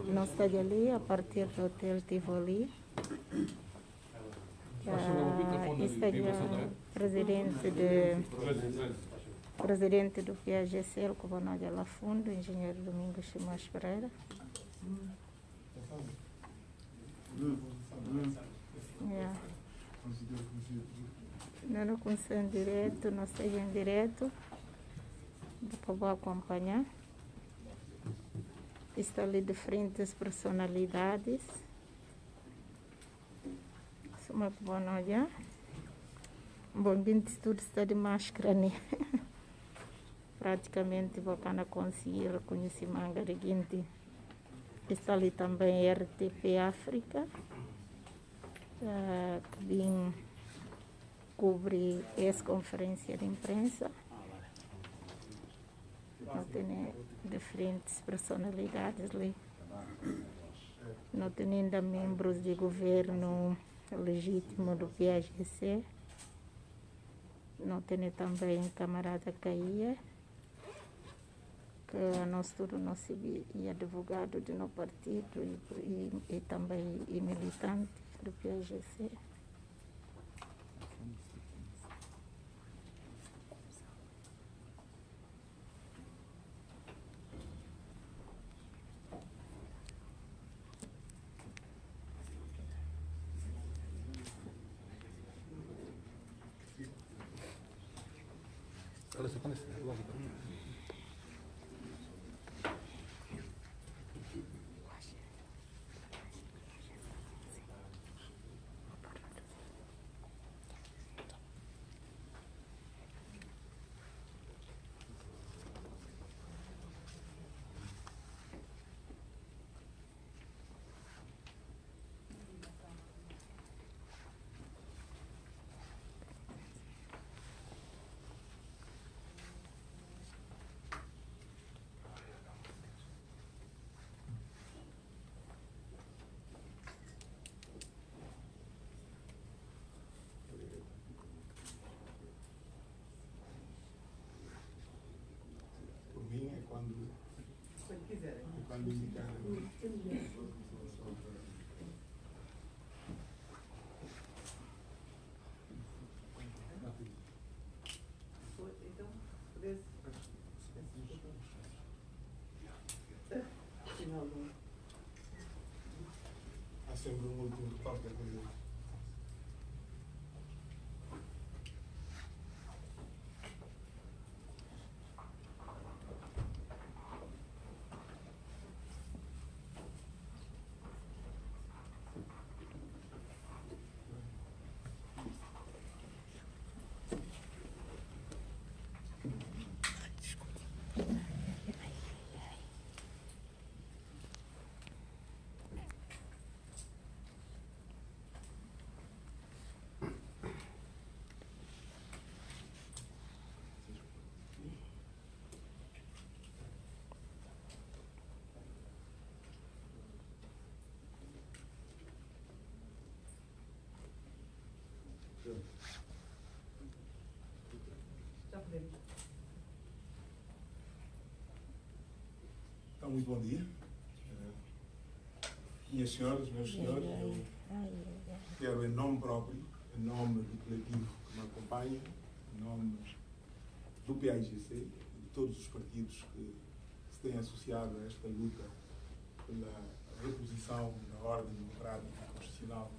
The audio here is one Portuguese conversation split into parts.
Nós estamos ali a partir do Hotel Tivoli. Este é o presidente do PAGC, o Coronel de Alafundo, o engenheiro Domingos Simões Pereira. Não conheço em direto, não sei em direto, vou acompanhar. Está ali diferentes personalidades. Uma boa noite. Bom, gente, tudo está de máscara, né? Praticamente vou conseguir reconhecer manga de gente. Está ali também RTP África, que vem cobrir essa conferência de imprensa. Não tem diferentes personalidades ali. Não tem ainda membros de governo legítimo do PAGC. Não tem também camarada Caia, que nós todos nós e advogado de no partido e também e militante do PAGC. Quando indicar. Então, há sempre um último toque a fazer. Então, muito bom dia. Minhas senhoras, meus senhores, eu quero, em nome próprio, em nome do coletivo que me acompanha, em nome do PAGC e de todos os partidos que se têm associado a esta luta pela reposição da ordem democrática e constitucional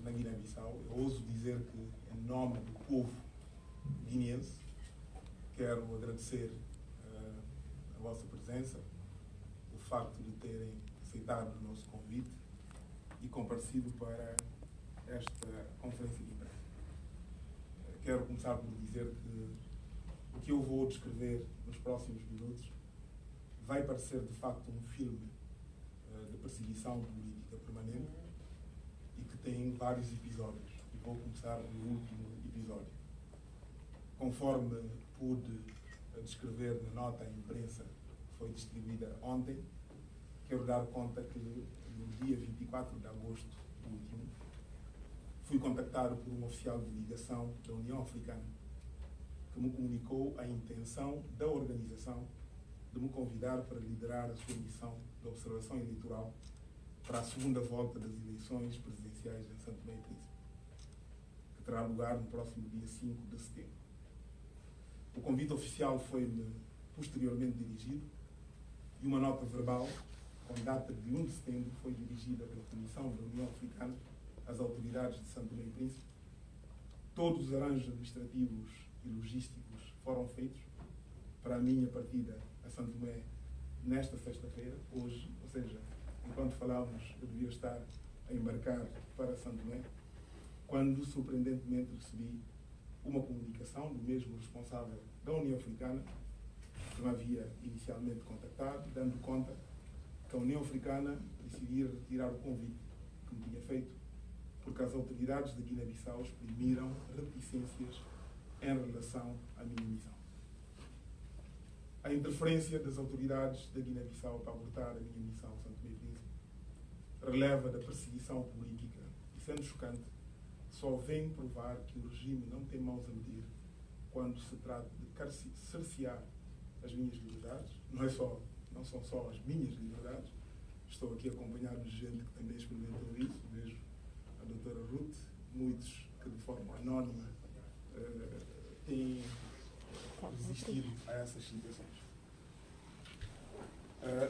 na Guiné-Bissau, eu ouso dizer que, em nome do povo guineense, quero agradecer a vossa presença, o facto de terem aceitado o nosso convite e comparecido para esta conferência de imprensa. Quero começar por dizer que o que eu vou descrever nos próximos minutos vai parecer de facto um filme de perseguição política permanente e que tem vários episódios. E vou começar no último episódio. Conforme pude descrever na nota à imprensa que foi distribuída ontem, quero dar conta que no dia 24 de agosto último fui contactado por um oficial de ligação da União Africana que me comunicou a intenção da organização de me convidar para liderar a sua missão de observação eleitoral para a segunda volta das eleições presidenciais em São Tomé e Príncipe, que terá lugar no próximo dia 5 de setembro. O convite oficial foi-me posteriormente dirigido e uma nota verbal com data de 1 de setembro foi dirigida pela Comissão da União Africana às autoridades de São Tomé e Príncipe. Todos os arranjos administrativos e logísticos foram feitos para a minha partida a São Tomé nesta sexta-feira, hoje, ou seja, enquanto falávamos, eu devia estar a embarcar para São Tomé, quando, surpreendentemente, recebi uma comunicação do mesmo responsável da União Africana, que me havia inicialmente contactado, dando conta que a União Africana decidia retirar o convite que me tinha feito, porque as autoridades de Guiné-Bissau exprimiram reticências em relação à minha missão. A interferência das autoridades da Guiné-Bissau para abortar a minha missão São Tomé e Príncipe releva da perseguição política e, sendo chocante, só vem provar que o regime não tem mãos a medir quando se trata de cercear as minhas liberdades. Não são só as minhas liberdades. Estou aqui acompanhado de gente que também experimentou isso. Vejo a doutora Ruth, muitos que de forma anónima têm resistido a essas situações.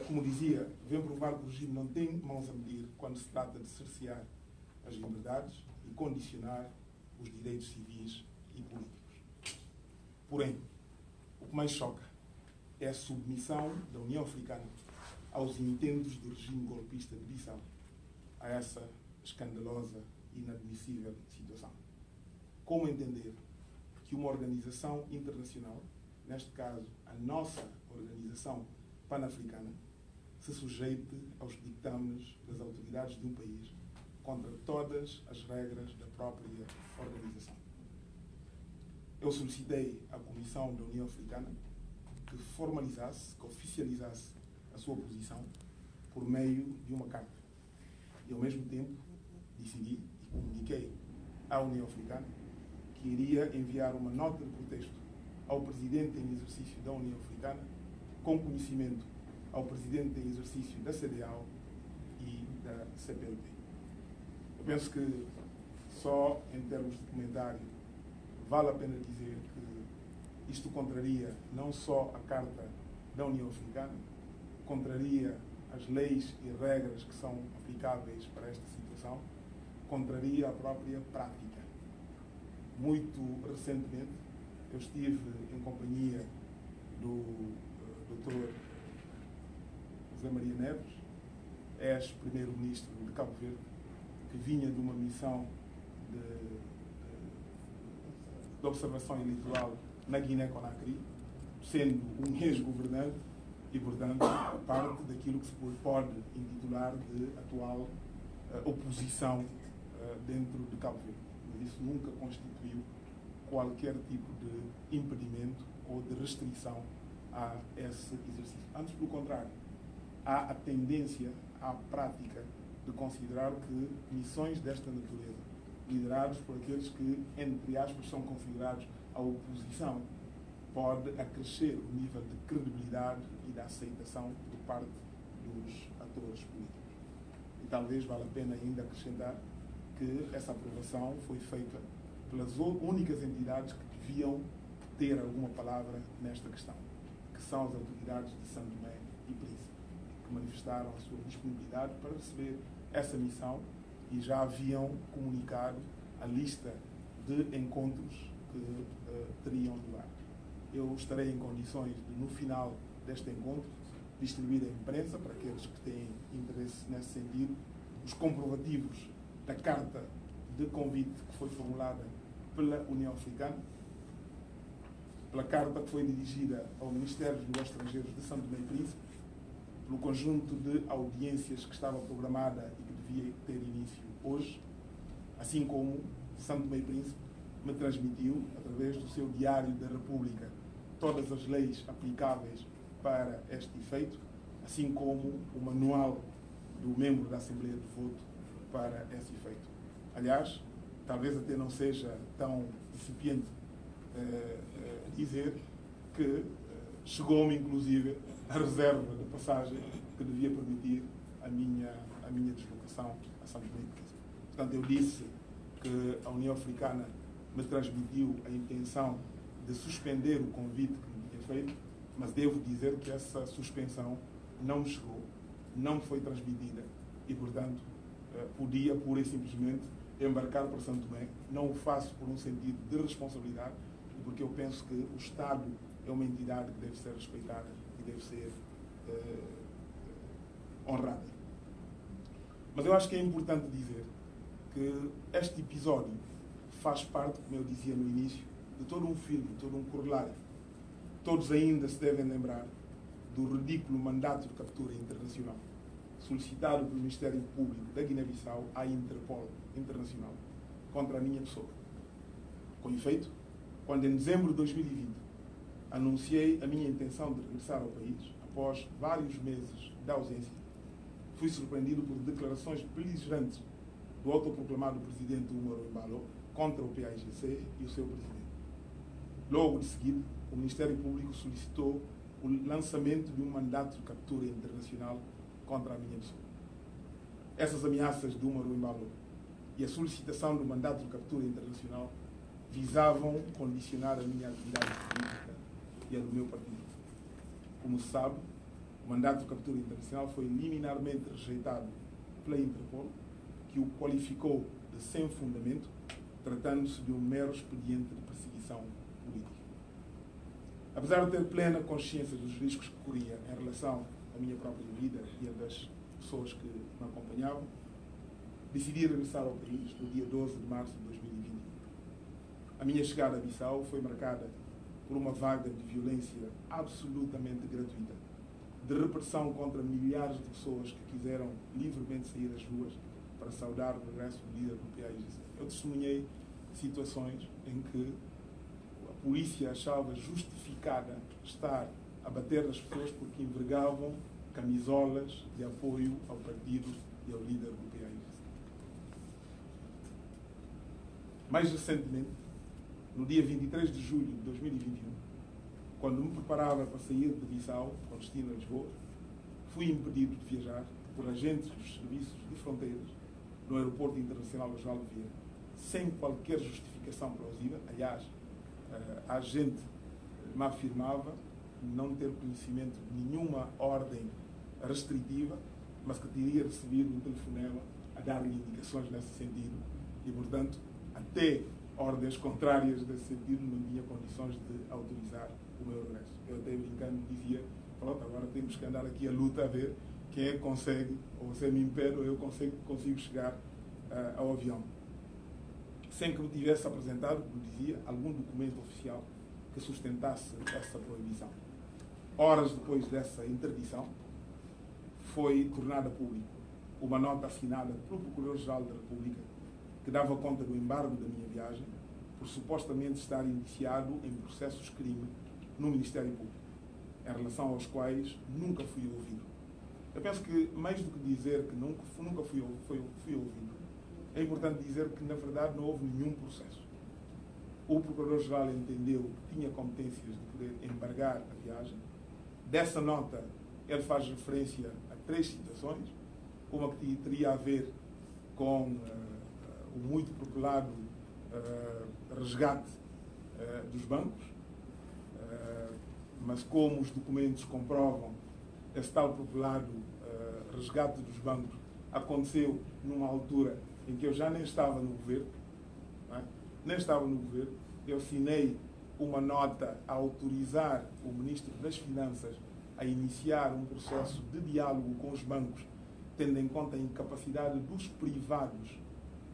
Como dizia, vem provar que o regime não tem mãos a medir quando se trata de cercear as liberdades e condicionar os direitos civis e políticos. Porém, o que mais choca é a submissão da União Africana aos intentos do regime golpista de Bissau a essa escandalosa e inadmissível situação. Como entender que uma organização internacional, neste caso a nossa organização pan-africana, se sujeite aos ditames das autoridades de um país contra todas as regras da própria organização? Eu solicitei à Comissão da União Africana que formalizasse, que oficializasse a sua posição por meio de uma carta. E, ao mesmo tempo, decidi e comuniquei à União Africana que iria enviar uma nota de protesto ao Presidente em exercício da União Africana, com conhecimento ao Presidente em exercício da CEDEAO e da CPLP. Eu penso que só em termos de comentário vale a pena dizer que isto contraria não só a Carta da União Africana, contraria as leis e regras que são aplicáveis para esta situação, contraria a própria prática. Muito recentemente, eu estive em companhia do Dr. José Maria Neves, ex-primeiro-ministro de Cabo Verde, que vinha de uma missão de observação eleitoral na Guiné-Conakry, sendo um ex-governante e, portanto, parte daquilo que se pode intitular de atual oposição dentro de Cabo Verde. Mas isso nunca constituiu qualquer tipo de impedimento ou de restrição a esse exercício. Antes, pelo contrário, há a tendência, à prática, de considerar que missões desta natureza, liderados por aqueles que, entre aspas, são considerados a oposição, pode acrescer o nível de credibilidade e de aceitação por parte dos atores políticos. E talvez valha a pena ainda acrescentar que essa aprovação foi feita pelas únicas entidades que deviam ter alguma palavra nesta questão, que são as autoridades de São Tomé e Príncipe, que manifestaram a sua disponibilidade para receber essa missão e já haviam comunicado a lista de encontros que teriam lugar. Eu estarei em condições de, no final deste encontro, distribuir à imprensa, para aqueles que têm interesse nesse sentido, os comprovativos da carta de convite que foi formulada pela União Africana, pela carta que foi dirigida ao Ministério dos Negócios Estrangeiros de São Tomé e Príncipe, pelo conjunto de audiências que estava programada e que devia ter início hoje, assim como de São Tomé e Príncipe me transmitiu, através do seu Diário da República, todas as leis aplicáveis para este efeito, assim como o manual do membro da Assembleia de Voto para esse efeito. Aliás, talvez até não seja tão incipiente dizer que chegou-me, inclusive, a reserva de passagem que devia permitir a minha deslocação a São Tomé e Príncipe. Portanto, eu disse que a União Africana me transmitiu a intenção de suspender o convite que me tinha feito, mas devo dizer que essa suspensão não me chegou, não me foi transmitida e, portanto, podia pura e simplesmente embarcar para São Tomé. Não o faço por um sentido de responsabilidade, porque eu penso que o Estado é uma entidade que deve ser respeitada e deve ser honrada. Mas eu acho que é importante dizer que este episódio faz parte, como eu dizia no início, de todo um filme, de todo um corolário. Todos ainda se devem lembrar do ridículo mandato de captura internacional solicitado pelo Ministério Público da Guiné-Bissau à Interpol Internacional contra a minha pessoa. Com efeito, quando em dezembro de 2020 anunciei a minha intenção de regressar ao país, após vários meses de ausência, fui surpreendido por declarações beligerantes do autoproclamado presidente Umaru Embalo contra o PAIGC e o seu presidente. Logo de seguida, o Ministério Público solicitou o lançamento de um mandato de captura internacional contra a minha pessoa. Essas ameaças de Umaru Embalo e a solicitação do mandato de captura internacional visavam condicionar a minha atividade política e a do meu partido. Como se sabe, o mandato de captura internacional foi liminarmente rejeitado pela Interpol, que o qualificou de sem fundamento, tratando-se de um mero expediente de perseguição política. Apesar de ter plena consciência dos riscos que corria em relação à minha própria vida e a das pessoas que me acompanhavam, decidi regressar ao país no dia 12 de março de 2021. A minha chegada a Bissau foi marcada por uma vaga de violência absolutamente gratuita, de repressão contra milhares de pessoas que quiseram livremente sair das ruas para saudar o regresso do líder do PAIGC. Eu testemunhei situações em que a polícia achava justificada estar a bater nas pessoas porque envergavam camisolas de apoio ao partido e ao líder do PAIGC. Mais recentemente, no dia 23 de julho de 2021, quando me preparava para sair de Bissau, com destino a Lisboa, fui impedido de viajar por agentes dos serviços de fronteiras no Aeroporto Internacional Osvaldo Vieira, sem qualquer justificação plausível. Aliás, a agente me afirmava não ter conhecimento de nenhuma ordem restritiva, mas que teria recebido um telefonema a dar-lhe indicações nesse sentido e, portanto, até ordens contrárias nesse sentido não tinha condições de autorizar o meu regresso. Eu até brincando dizia, pronto, agora temos que andar aqui a luta a ver quem é que consegue, ou você me impede, ou eu consigo chegar ao avião. Sem que me tivesse apresentado, como dizia, algum documento oficial que sustentasse essa proibição. Horas depois dessa interdição, foi tornada pública uma nota assinada pelo Procurador-Geral da República que dava conta do embargo da minha viagem por supostamente estar indiciado em processos crime no Ministério Público, em relação aos quais nunca fui ouvido. Eu penso que, mais do que dizer que nunca fui ouvido, é importante dizer que, na verdade, não houve nenhum processo. O Procurador-Geral entendeu que tinha competências de poder embargar a viagem. Dessa nota, ele faz referência a 3 situações. Uma que teria a ver com o muito procurado resgate dos bancos, mas como os documentos comprovam, esse tal procurado resgate dos bancos aconteceu numa altura em que eu já nem estava no governo, nem estava no governo. Eu assinei uma nota a autorizar o Ministro das Finanças a iniciar um processo de diálogo com os bancos, tendo em conta a incapacidade dos privados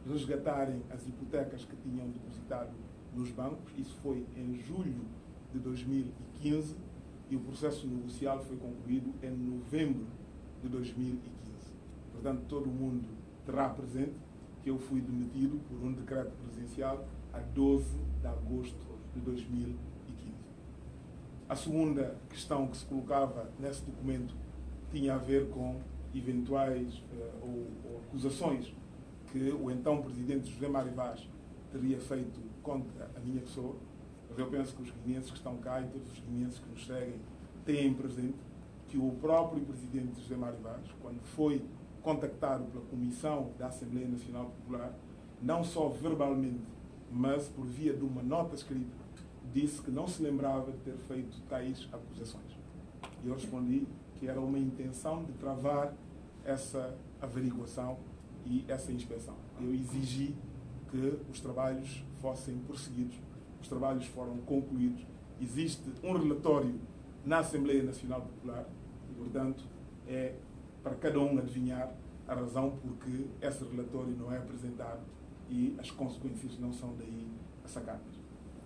resgatarem as hipotecas que tinham depositado nos bancos. Isso foi em julho de 2015 e o processo negocial foi concluído em novembro de 2015. Portanto, todo mundo terá presente que eu fui demitido por um decreto presidencial a 12 de agosto de 2015. A segunda questão que se colocava nesse documento tinha a ver com eventuais ou acusações que o então presidente José Mário Vaz teria feito contra a minha pessoa. Mas eu penso que os guineenses que estão cá e todos os guineenses que nos seguem têm presente que o próprio presidente José Mário Vaz, quando foi contactado pela Comissão da Assembleia Nacional Popular, não só verbalmente, mas por via de uma nota escrita, disse que não se lembrava de ter feito tais acusações. E eu respondi que era uma intenção de travar essa averiguação e essa inspeção. Eu exigi que os trabalhos fossem prosseguidos, os trabalhos foram concluídos. Existe um relatório na Assembleia Nacional Popular e, portanto, é para cada um adivinhar a razão por que esse relatório não é apresentado e as consequências não são daí sacadas.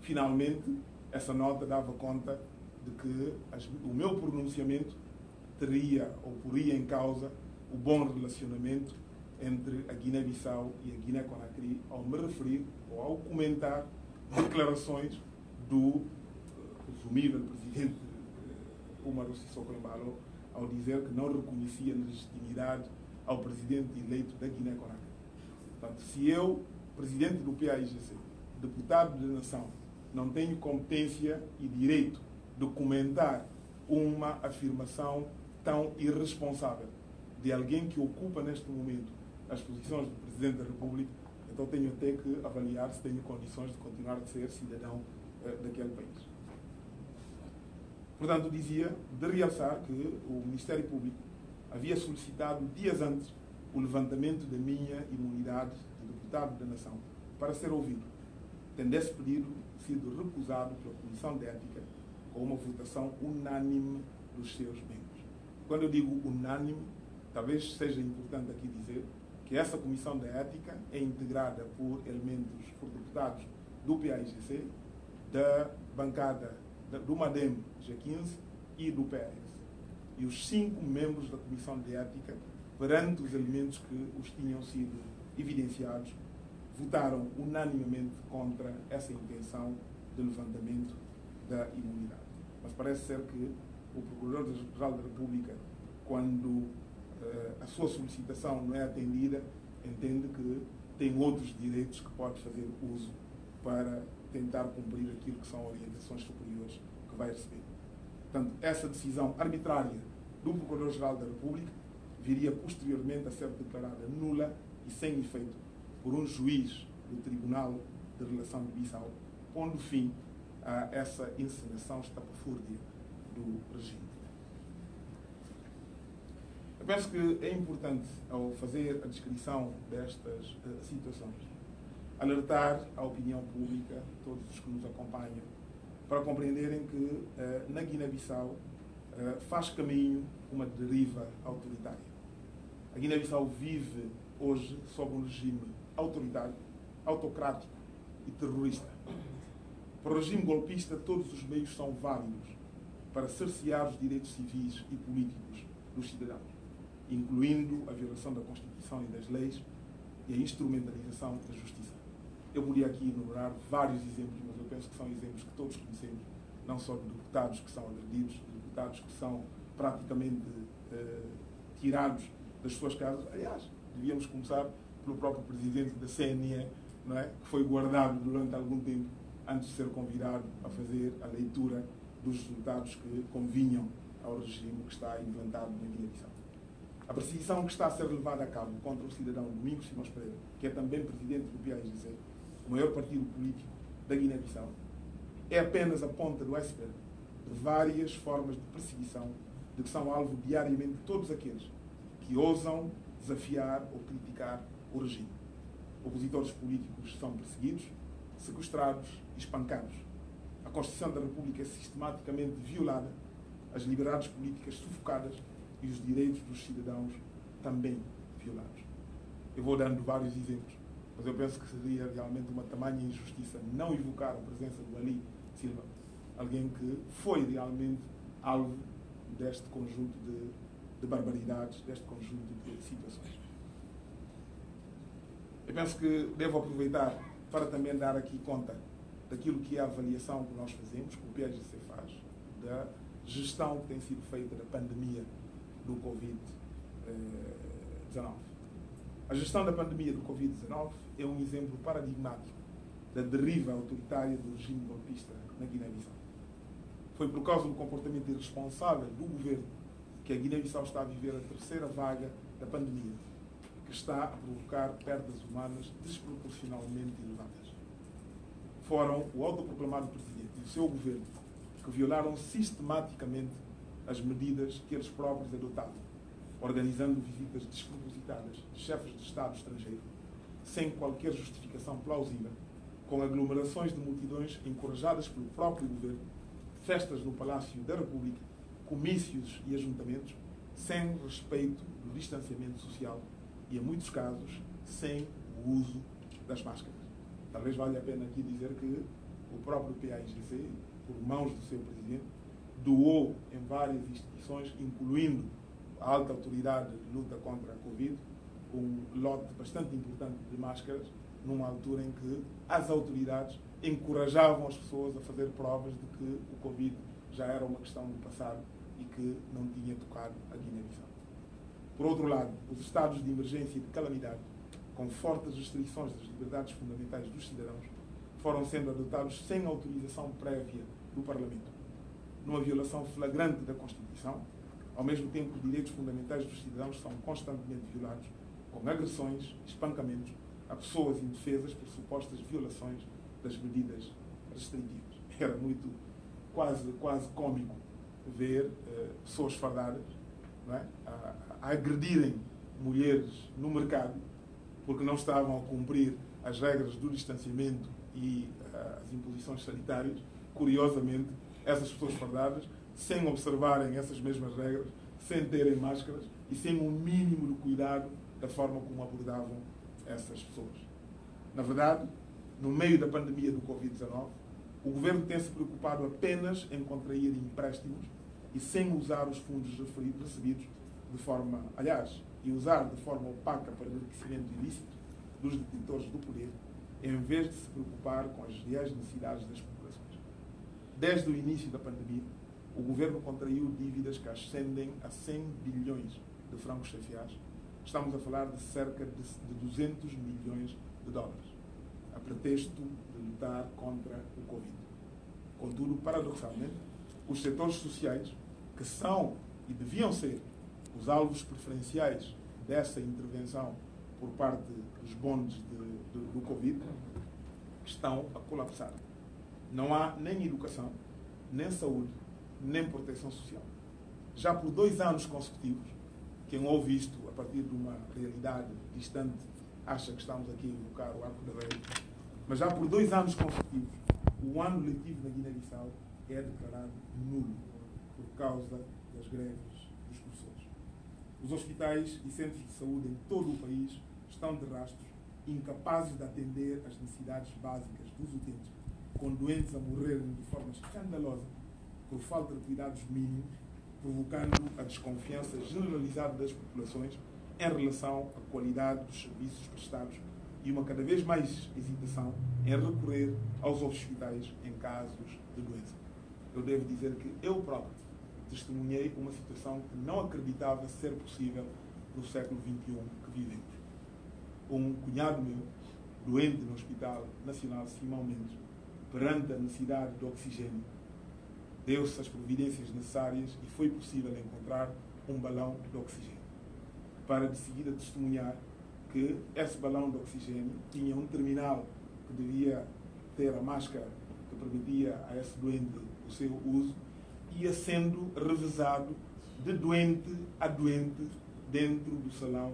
Finalmente, essa nota dava conta de que o meu pronunciamento teria ou poria em causa o bom relacionamento entre a Guiné-Bissau e a Guiné-Conakry ao me referir ou ao comentar declarações do presumível presidente Umaru Sissoko Embalo ao dizer que não reconhecia legitimidade ao presidente eleito da Guiné-Conakry. Portanto, se eu, presidente do PAIGC, deputado da nação, não tenho competência e direito de comentar uma afirmação tão irresponsável de alguém que ocupa neste momento as posições do Presidente da República, então tenho até que avaliar se tenho condições de continuar a ser cidadão daquele país. Portanto, dizia de realçar que o Ministério Público havia solicitado dias antes o levantamento da minha imunidade de deputado da nação para ser ouvido, tendo esse pedido sido recusado pela Comissão de Ética com uma votação unânime dos seus membros. Quando eu digo unânime, talvez seja importante aqui dizer que essa Comissão de Ética é integrada por por deputados do PAIGC, da bancada do MADEM G15 e do PS. E os 5 membros da Comissão de Ética, perante os elementos que os tinham sido evidenciados, votaram unanimemente contra essa intenção de levantamento da imunidade. Mas parece ser que o Procurador-Geral da República, quando a sua solicitação não é atendida, entende que tem outros direitos que pode fazer uso para tentar cumprir aquilo que são orientações superiores que vai receber. Portanto, essa decisão arbitrária do Procurador-Geral da República viria posteriormente a ser declarada nula e sem efeito por um juiz do Tribunal de Relação de Bissau, pondo fim a essa encenação estapafúrdia do regime. Eu penso que é importante, ao fazer a descrição destas situações, alertar a opinião pública, todos os que nos acompanham, para compreenderem que na Guiné-Bissau faz caminho uma deriva autoritária. A Guiné-Bissau vive hoje sob um regime autoritário, autocrático e terrorista. Para o regime golpista, todos os meios são válidos para cercear os direitos civis e políticos dos cidadãos, incluindo a violação da Constituição e das leis e a instrumentalização da justiça. Eu podia aqui enumerar vários exemplos, mas eu penso que são exemplos que todos conhecemos, não só de deputados que são agredidos, de deputados que são praticamente tirados das suas casas. Aliás, devíamos começar pelo próprio presidente da CNE, não é? Que foi guardado durante algum tempo antes de ser convidado a fazer a leitura dos resultados que convinham ao regime que está implantado na Guiné-Bissau. A perseguição que está a ser levada a cabo contra o cidadão Domingos Simões Pereira, que é também presidente do PAIGC, o maior partido político da Guiné-Bissau, é apenas a ponta do iceberg de várias formas de perseguição de que são alvo diariamente todos aqueles que ousam desafiar ou criticar o regime. Opositores políticos são perseguidos, sequestrados e espancados. A Constituição da República é sistematicamente violada, as liberdades políticas sufocadas e os direitos dos cidadãos também violados. Eu vou dando vários exemplos, mas eu penso que seria realmente uma tamanha injustiça não evocar a presença do Ali Silva, alguém que foi realmente alvo deste conjunto de barbaridades, deste conjunto de situações. Eu penso que devo aproveitar para também dar aqui conta daquilo que é a avaliação que nós fazemos, que o PAIGC faz, da gestão que tem sido feita da pandemia do Covid-19. A gestão da pandemia do Covid-19 é um exemplo paradigmático da deriva autoritária do regime golpista na Guiné-Bissau. Foi por causa do comportamento irresponsável do governo que a Guiné-Bissau está a viver a terceira vaga da pandemia, que está a provocar perdas humanas desproporcionalmente elevadas. Foram o autoproclamado presidente e o seu governo que violaram sistematicamente as medidas que eles próprios adotavam, organizando visitas despropositadas de chefes de Estado estrangeiro, sem qualquer justificação plausível, com aglomerações de multidões encorajadas pelo próprio governo, festas no Palácio da República, comícios e ajuntamentos, sem respeito do distanciamento social e, em muitos casos, sem o uso das máscaras. Talvez valha a pena aqui dizer que o próprio PAIGC, por mãos do seu presidente, doou em várias instituições, incluindo a alta autoridade de luta contra a Covid, um lote bastante importante de máscaras, numa altura em que as autoridades encorajavam as pessoas a fazer provas de que o Covid já era uma questão do passado e que não tinha tocado a Guiné-Bissau. Por outro lado, os estados de emergência e de calamidade, com fortes restrições das liberdades fundamentais dos cidadãos, foram sendo adotados sem autorização prévia do Parlamento, numa violação flagrante da Constituição, ao mesmo tempo que os direitos fundamentais dos cidadãos são constantemente violados, com agressões, espancamentos a pessoas indefesas por supostas violações das medidas restritivas. Era muito, quase cômico ver pessoas fardadas, não é? a agredirem mulheres no mercado porque não estavam a cumprir as regras do distanciamento e as imposições sanitárias. Curiosamente, essas pessoas fardadas, sem observarem essas mesmas regras, sem terem máscaras e sem um mínimo de cuidado da forma como abordavam essas pessoas. Na verdade, no meio da pandemia do Covid-19, o governo tem se preocupado apenas em contrair empréstimos e sem usar os fundos recebidos de forma, e usar de forma opaca para enriquecimento ilícito dos detentores do poder, em vez de se preocupar com as reais necessidades das populações. Desde o início da pandemia, o governo contraiu dívidas que ascendem a 100 bilhões de francos CFAs. Estamos a falar de cerca de 200 milhões de dólares, a pretexto de lutar contra o Covid. Contudo, paradoxalmente, os setores sociais, que são e deviam ser os alvos preferenciais dessa intervenção por parte dos bondes do Covid, estão a colapsar. Não há nem educação, nem saúde, nem proteção social. Já por 2 anos consecutivos, quem ouve isto a partir de uma realidade distante acha que estamos aqui a invocar o arco da velha, mas já por 2 anos consecutivos, o ano letivo na Guiné-Bissau é declarado nulo por causa das greves dos professores. Os hospitais e centros de saúde em todo o país estão de rastros, incapazes de atender às necessidades básicas dos utentes, com doentes a morrerem de forma escandalosa por falta de cuidados mínimos, provocando a desconfiança generalizada das populações em relação à qualidade dos serviços prestados e uma cada vez mais hesitação em recorrer aos hospitais em casos de doença. Eu devo dizer que eu próprio testemunhei uma situação que não acreditava ser possível no século XXI que vivemos. Um cunhado meu, doente no Hospital Nacional Simão Mendes, perante a necessidade de oxigênio, deu-se as providências necessárias e foi possível encontrar um balão de oxigênio. Para de seguida testemunhar que esse balão de oxigênio tinha um terminal que devia ter a máscara que permitia a esse doente o seu uso, ia sendo revezado de doente a doente dentro do salão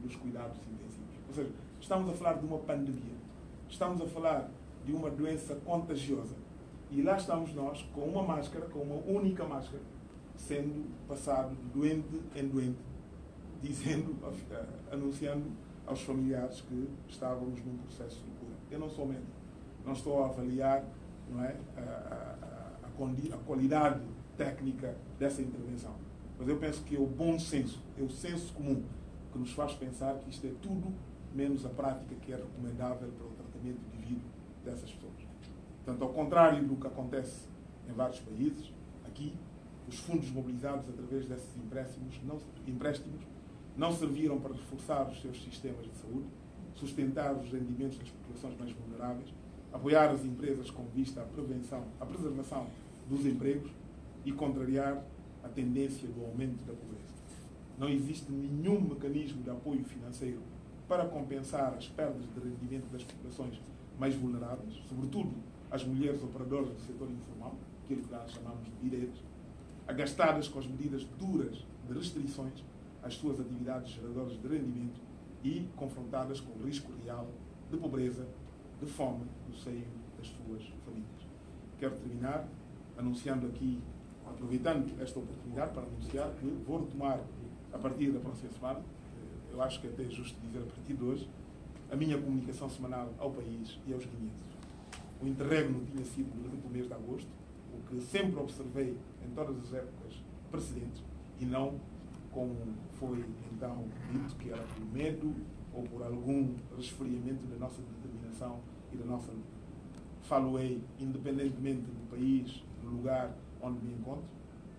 dos cuidados intensivos. Ou seja, estamos a falar de uma pandemia, estamos a falar de uma doença contagiosa e lá estamos nós com uma máscara, com uma única máscara, sendo passado de doente em doente, dizendo, anunciando aos familiares que estávamos num processo de cura. Eu não sou médico, não estou a avaliar, não é, a qualidade técnica dessa intervenção, mas eu penso que é o bom senso, é o senso comum que nos faz pensar que isto é tudo menos a prática que é recomendável para o tratamento devido dessas pessoas. Portanto, ao contrário do que acontece em vários países, aqui os fundos mobilizados através desses empréstimos não serviram para reforçar os seus sistemas de saúde, sustentar os rendimentos das populações mais vulneráveis, apoiar as empresas com vista à preservação dos empregos e contrariar a tendência do aumento da pobreza. Não existe nenhum mecanismo de apoio financeiro para compensar as perdas de rendimento das populações mais vulneráveis, sobretudo as mulheres operadoras do setor informal, aquilo que nós chamamos de direitos, agastadas com as medidas duras de restrições às suas atividades geradoras de rendimento e confrontadas com o risco real de pobreza, de fome no seio das suas famílias. Quero terminar anunciando aqui, aproveitando esta oportunidade para anunciar que vou retomar a partir da próxima semana, eu acho que até é justo dizer a partir de hoje, a minha comunicação semanal ao país e aos guineenses. O interregno tinha sido durante o mês de agosto, o que sempre observei em todas as épocas precedentes, e não como foi então dito que era por medo ou por algum resfriamento da nossa determinação e da nossa luta. Falo-ei independentemente do país, do lugar onde me encontro,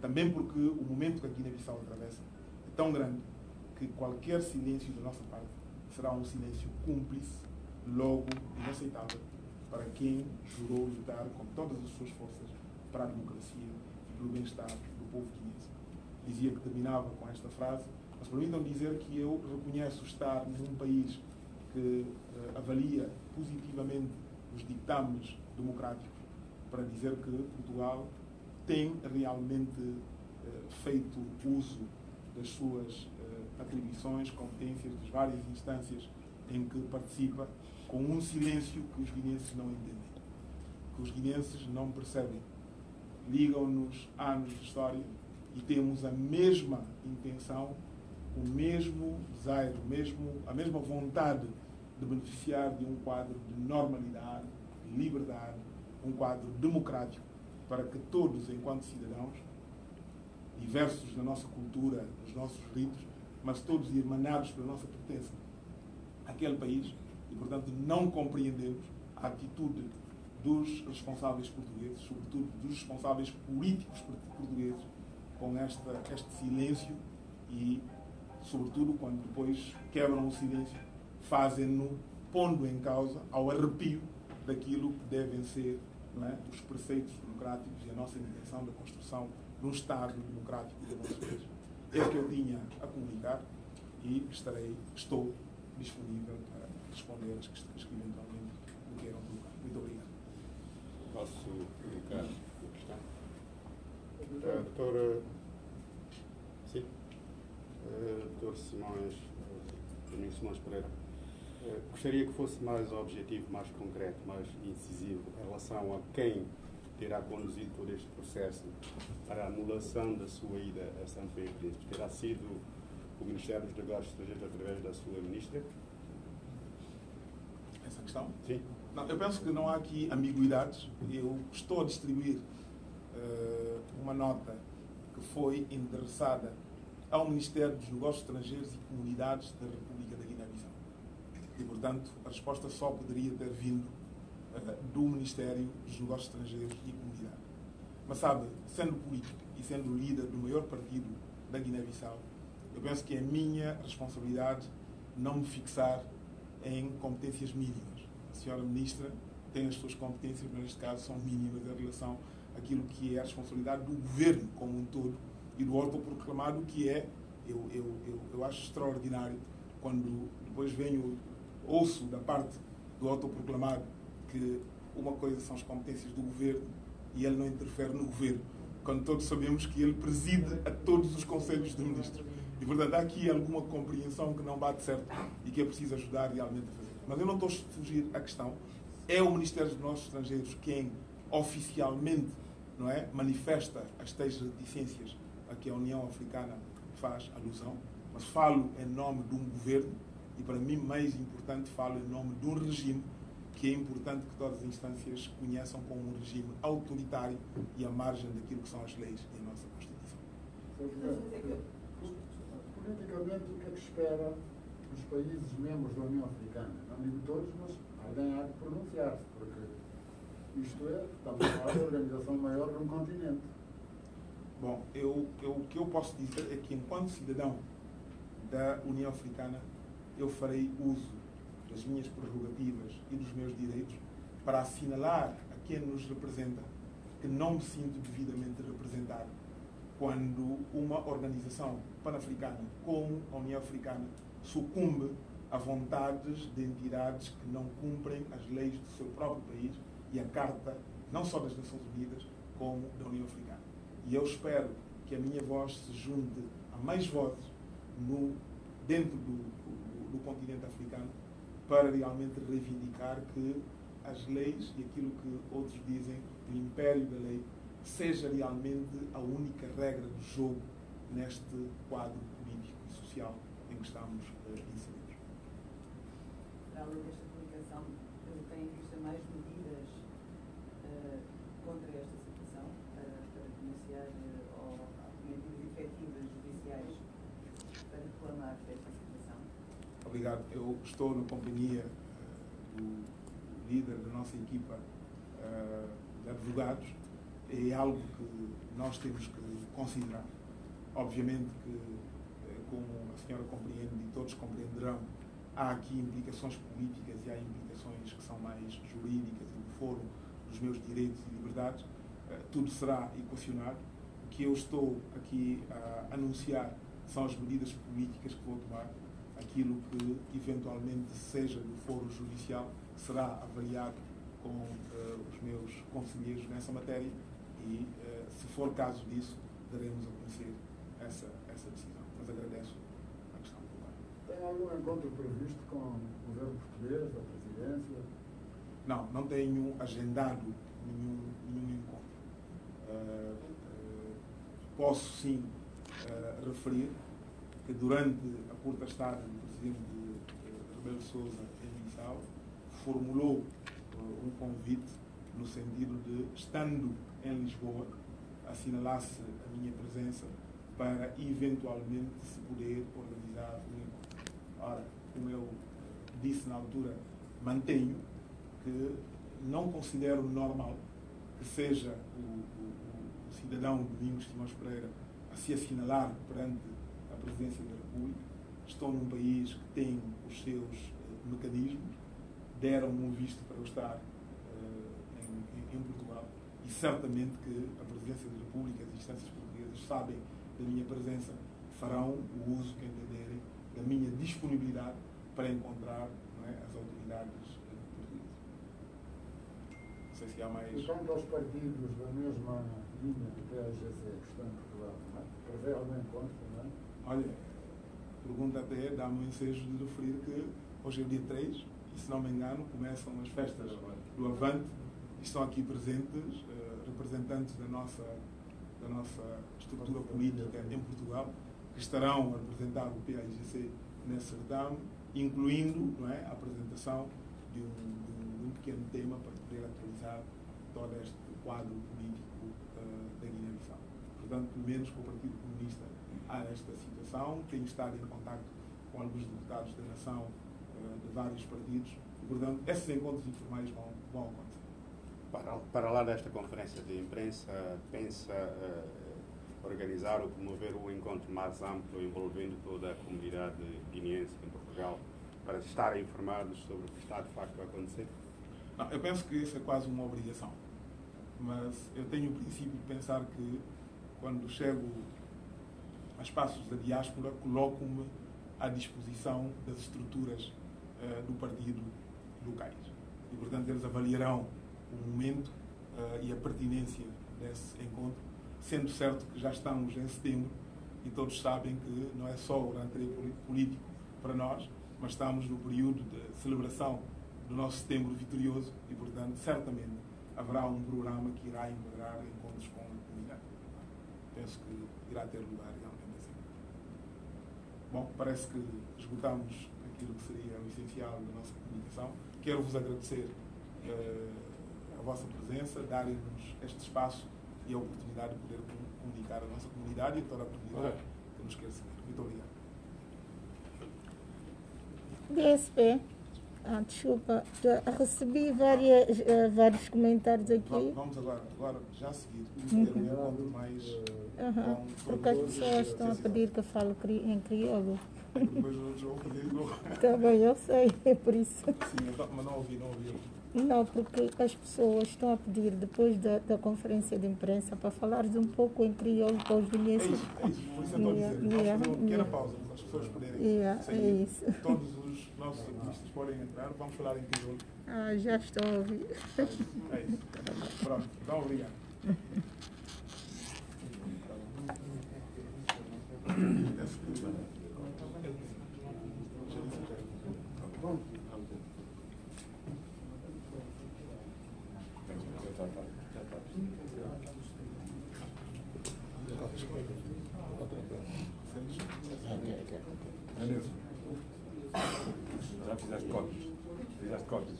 também porque o momento que a Guiné-Bissau atravessa é tão grande que qualquer silêncio da nossa parte será um silêncio cúmplice, logo inaceitável, para quem jurou lutar com todas as suas forças para a democracia e pelo bem-estar do povo guineense. Dizia que terminava com esta frase, mas permitam dizer que eu reconheço estar num país que avalia positivamente os ditames democráticos, para dizer que Portugal tem realmente feito uso das suas atribuições, competências, das várias instâncias em que participa, com um silêncio que os guineenses não entendem, que os guineenses não percebem. Ligam-nos anos de história e temos a mesma intenção, o mesmo desejo, a mesma vontade de beneficiar de um quadro de normalidade, de liberdade, um quadro democrático, para que todos, enquanto cidadãos, diversos na nossa cultura, nos nossos ritos, mas todos irmanados pela nossa pertença àquele país, e, portanto, não compreendemos a atitude dos responsáveis portugueses, sobretudo dos responsáveis políticos portugueses, com este silêncio e, sobretudo, quando depois quebram o silêncio, fazem-no pondo em causa, ao arrepio, daquilo que devem ser, não é, os preceitos democráticos e a nossa intenção da construção de um Estado democrático e democrático. É o que eu tinha a comunicar e estou disponível para responder as questões que eventualmente me queiram colocar. Muito obrigado. Posso colocar uma questão? Doutora... Sim? Doutor Domingos Simões Pereira. Gostaria que fosse mais objetivo, mais concreto, mais incisivo em relação a quem terá conduzido todo este processo para a anulação da sua ida a São Tomé e Príncipe. Terá sido o Ministério dos Negócios Estrangeiros através da sua ministra? Essa questão? Sim. Não, eu penso que não há aqui ambiguidades. Eu estou a distribuir uma nota que foi endereçada ao Ministério dos Negócios Estrangeiros e Comunidades da República da Guiné-Bissau. E, portanto, a resposta só poderia ter vindo do Ministério dos Negócios Estrangeiros e Comunidade. Mas, sabe, sendo político e sendo líder do maior partido da Guiné-Bissau, eu penso que é minha responsabilidade não me fixar em competências mínimas. A senhora Ministra tem as suas competências, mas neste caso são mínimas em relação àquilo que é a responsabilidade do Governo como um todo e do autoproclamado, que é, eu acho extraordinário, quando depois ouço da parte do autoproclamado que uma coisa são as competências do Governo e ele não interfere no Governo, quando todos sabemos que ele preside a todos os conselhos de ministros. E, portanto, há aqui alguma compreensão que não bate certo e que é preciso ajudar realmente a fazer. Mas eu não estou a fugir à questão. É o Ministério dos Negócios Estrangeiros quem oficialmente, não é, manifesta as tais reticências a que a União Africana faz alusão, mas falo em nome de um governo e, para mim, mais importante, falo em nome de um regime que é importante que todas as instâncias conheçam como um regime autoritário e à margem daquilo que são as leis e a nossa Constituição. Politicamente, o que é que espera os países membros da União Africana, não digo todos, mas alguém há de pronunciar-se, porque isto é, estamos a falar da organização maior de um continente. Bom, o que eu posso dizer é que, enquanto cidadão da União Africana, eu farei uso das minhas prerrogativas e dos meus direitos para assinalar a quem nos representa que não me sinto devidamente representado quando uma organização pan-africana como a União Africana sucumbe a vontades de entidades que não cumprem as leis do seu próprio país e a Carta, não só das Nações Unidas, como da União Africana. E eu espero que a minha voz se junte a mais vozes dentro do continente africano para realmente reivindicar que as leis e aquilo que outros dizem, o império da lei, seja realmente a única regra do jogo neste quadro político e social em que estamos inseridos. Para além desta comunicação, tem em vista mais medidas contra esta situação, para denunciar ou medidas efetivas judiciais para reclamar desta situação? Obrigado. Eu estou na companhia do líder da nossa equipa de advogados. É algo que nós temos que considerar. Obviamente que, como a senhora compreende e todos compreenderão, há aqui implicações políticas e há implicações que são mais jurídicas e do foro dos meus direitos e liberdades. Tudo será equacionado. O que eu estou aqui a anunciar são as medidas políticas que vou tomar. Aquilo que eventualmente seja do foro judicial será avaliado com os meus conselheiros nessa matéria e, se for caso disso, daremos a conhecer essa decisão. Mas agradeço a questão colocada. Tem algum encontro previsto com o governo português, a presidência? Não tenho agendado nenhum encontro. Posso sim referir que durante a curta estada do presidente Rebelo de Sousa em Bissau, formulou um convite no sentido de, estando em Lisboa, assinalasse a minha presença para eventualmente se poder organizar um encontro. Ora, como eu disse na altura, mantenho que não considero normal que seja o cidadão Domingos Simões Pereira a se assinalar perante a Presidência da República. Estou num país que tem os seus mecanismos, deram-me um visto para eu estar em Portugal e certamente que a Presidência da República, as instâncias portuguesas sabem da minha presença, farão o uso que entenderem da minha disponibilidade para encontrar, não é, as autoridades portuguesas. Não sei se há mais... E quanto aos partidos da mesma linha do PAIGC que estão em Portugal, não é? Prevê algum encontro também? Olha, a pergunta até dá-me o ensejo de referir que hoje é o dia 3 e, se não me engano, começam as festas do Avante e estão aqui presentes representantes da nossa estrutura política em Portugal, que estarão a representar o PAIGC nesse certame, incluindo, não é, a apresentação de um pequeno tema para poder atualizar todo este quadro político da Guiné-Bissau. Portanto, pelo menos com o Partido Comunista há esta situação. Tenho estado em contacto com alguns deputados da nação de vários partidos e, portanto, esses encontros informais vão acontecer. Para lá desta conferência de imprensa, pensa organizar ou promover um encontro mais amplo envolvendo toda a comunidade guineense em Portugal para estarem informados sobre o que está de facto a acontecer? Não, eu penso que isso é quase uma obrigação, mas eu tenho o princípio de pensar que quando chego a espaços da diáspora, coloco-me à disposição das estruturas do partido locais. E, portanto, eles avaliarão o momento e a pertinência desse encontro, sendo certo que já estamos em setembro e todos sabem que não é só o rentrée político para nós, mas estamos no período de celebração do nosso setembro vitorioso e, portanto, certamente haverá um programa que irá enquadrar encontros com a comunidade. Penso que irá ter lugar realmente assim. Bom, parece que esgotamos aquilo que seria o essencial da nossa comunicação. Quero-vos agradecer a vossa presença, darem-nos este espaço e a oportunidade de poder comunicar a nossa comunidade e toda a comunidade que nos quer seguir. Muito obrigado. DSP. Desculpa, recebi vários comentários aqui. Vamos agora já a seguir, ter um encontro mais Porque as pessoas estão a pedir que eu fale em crioulo. Depois os outros vão pedir igual. Tá bem, eu sei, é por isso. Sim, mas não ouvi. Não, porque as pessoas estão a pedir, depois da conferência de imprensa, para falares um pouco em crioulo para os guineenses. É isso. Por isso eu estou a dizer. Vamos fazer uma pequena pausa para as pessoas poderem sair. É isso. Todos os nossos artistas podem entrar. Vamos falar em crioulo. Já estou a ouvir. É isso. Pronto, então obrigado. Já fizeste cópias? Fizeste cópias?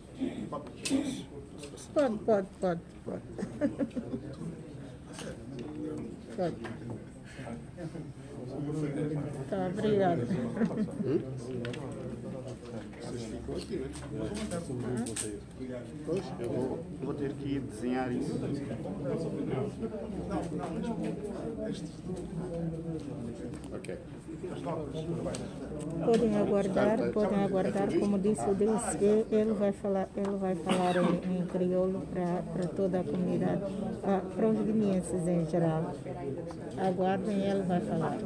Pode. Pode. Tá, obrigada. Eu vou ter que ir desenhar isso. Ok. Podem aguardar, como disse o DSP, ele vai falar em crioulo para toda a comunidade, para os guineenses em geral. Aguardem, ele vai falar.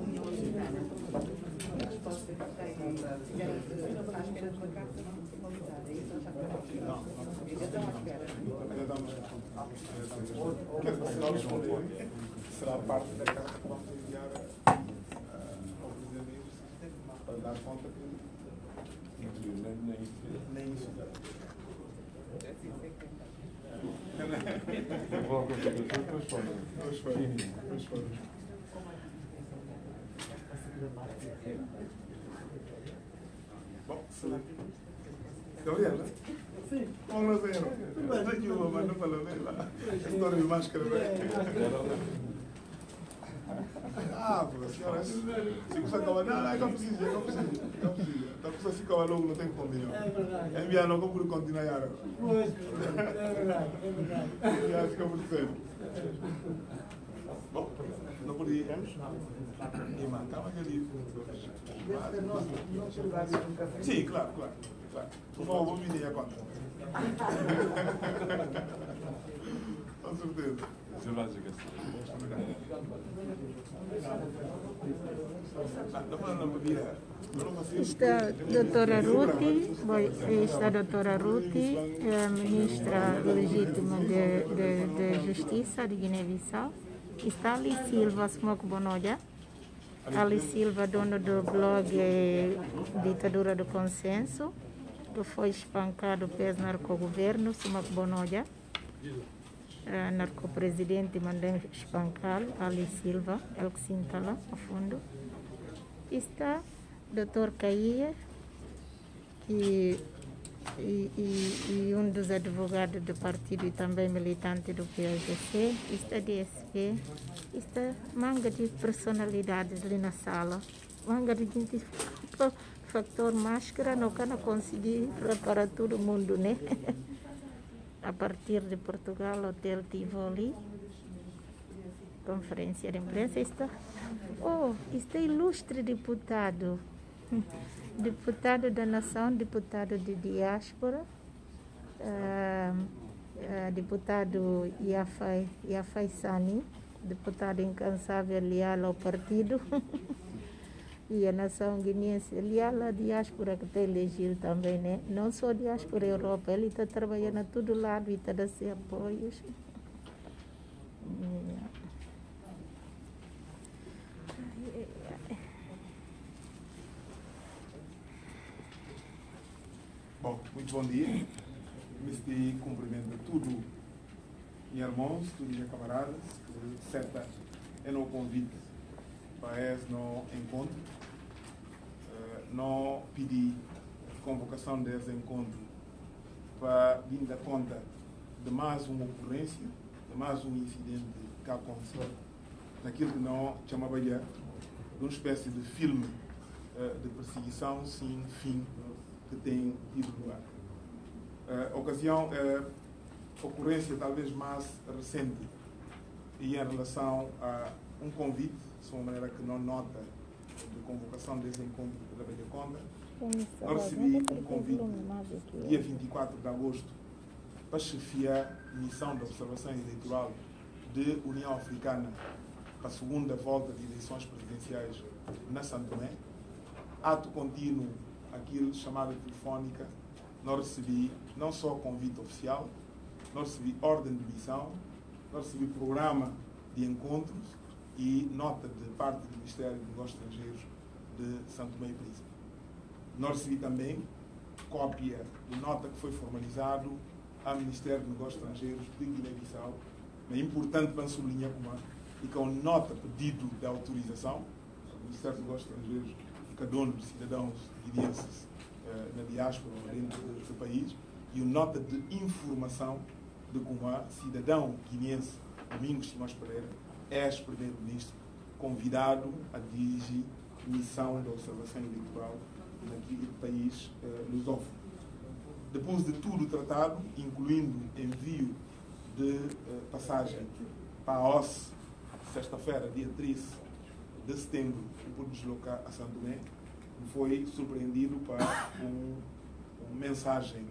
Será parte da carta que vamos enviar ao Presidente para dar conta que nem isso. Bom, Gabriel, né? Sim. Como assim? Não tem nenhuma, mas não falou nem lá. História de máscara, né? Pô, senhora, se você acaba, não precisa. Então, se você acaba logo, não tem como. É enviar logo por continuar. Pois, é verdade. Já fica por cento. Bom, não podíamos. E matava aquele. Sim, claro. Por favor, vou vir a conta. Com certeza. Está a doutora Ruti, ministra legítima de Justiça de Guiné-Bissau. Está Ali Silva Smoke Bonoja. Ali Silva, dono do blog Ditadura do Consenso, que foi espancado pelo narcogoverno, Smoke Bonoja. Narcopresidente mandou espancá-lo, Ali Silva, ele que se lá a fundo. Está Dr. Caia e um dos advogados do partido e também militante do PAGC. Está DSP. Está manga de personalidades ali na sala. Manga de gente, fator máscara, não can conseguir para todo mundo, né? A partir de Portugal, Hotel Tivoli, conferência de imprensa, está ilustre deputado da nação, deputado de diáspora, deputado Yafai Sani, deputado incansável, leal ao partido, e a nação guineense, leal à diáspora que está elegido também, né? Não só a diáspora Europa, ele está trabalhando a todo lado e está dando apoios. Bom, muito bom dia. Me cumprimento a tudo, minha irmãos, todos meus camaradas, que certa é no convite para esse no encontro. Não pedi convocação desse encontro para vir dar conta de mais uma ocorrência, de mais um incidente que aconteceu naquilo que não chamava já de uma espécie de filme de perseguição sem fim que têm tido lugar. A ocasião é ocorrência talvez mais recente e em relação a um convite, de uma maneira que não nota, de convocação desse encontro da Velha Conta. Eu recebi um convite dia 24 de agosto para chefiar a missão de observação eleitoral de União Africana para a segunda volta de eleições presidenciais na São Tomé. Ato contínuo, aquilo chamado telefónica, não recebi não só convite oficial, não recebi ordem de missão, não recebi programa de encontros e nota de parte do Ministério dos Negócios Estrangeiros de São Tomé e Príncipe. Não recebi também cópia de nota que foi formalizado ao Ministério dos Negócios Estrangeiros de Guiné-Bissau. É importante para sublinhar como e com nota pedido de autorização do Ministério dos Negócios Estrangeiros e cada um dos cidadãos guineenses na diáspora dentro do país e uma nota de informação de como cidadão guineense Domingos Simões Pereira é ex-primeiro-ministro convidado a dirigir missão de observação eleitoral naquele país lusófono. Depois de tudo tratado, incluindo envio de passagem para a OSCE, sexta-feira, dia 13 de setembro, por deslocar a São Tomé, foi surpreendido por uma mensagem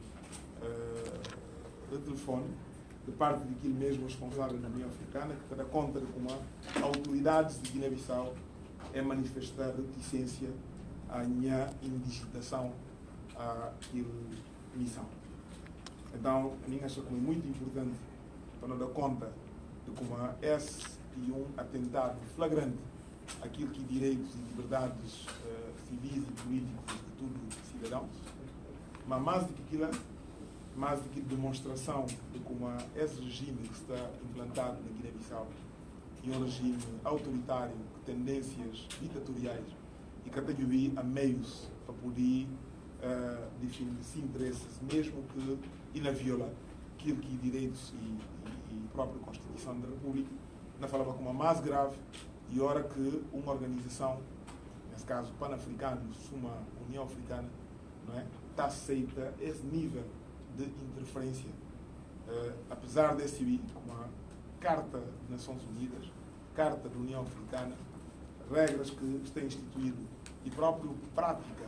de telefone de parte daquele mesmo responsável da União Africana, que dá conta de como autoridades de Guiné-Bissau é manifestar reticência à minha indigitação àquela missão. Então, a minha acho que é muito importante para nos dar conta de como esse e um atentado flagrante àquilo que direitos e liberdades civis e políticos de todos os cidadãos, mas mais do que aquilo, mais do que demonstração de como esse regime que está implantado na Guiné-Bissau é um regime autoritário, com tendências ditatoriais e que tem a meios para poder defender seus interesses, mesmo que ele viola aquilo que direitos e própria Constituição da República, na falava como a mais grave e hora que uma organização, nesse caso pan-africanos, uma União Africana, não é, está aceita esse nível de interferência, apesar desse como a Carta das Nações Unidas, Carta da União Africana, regras que estão instituídas e própria prática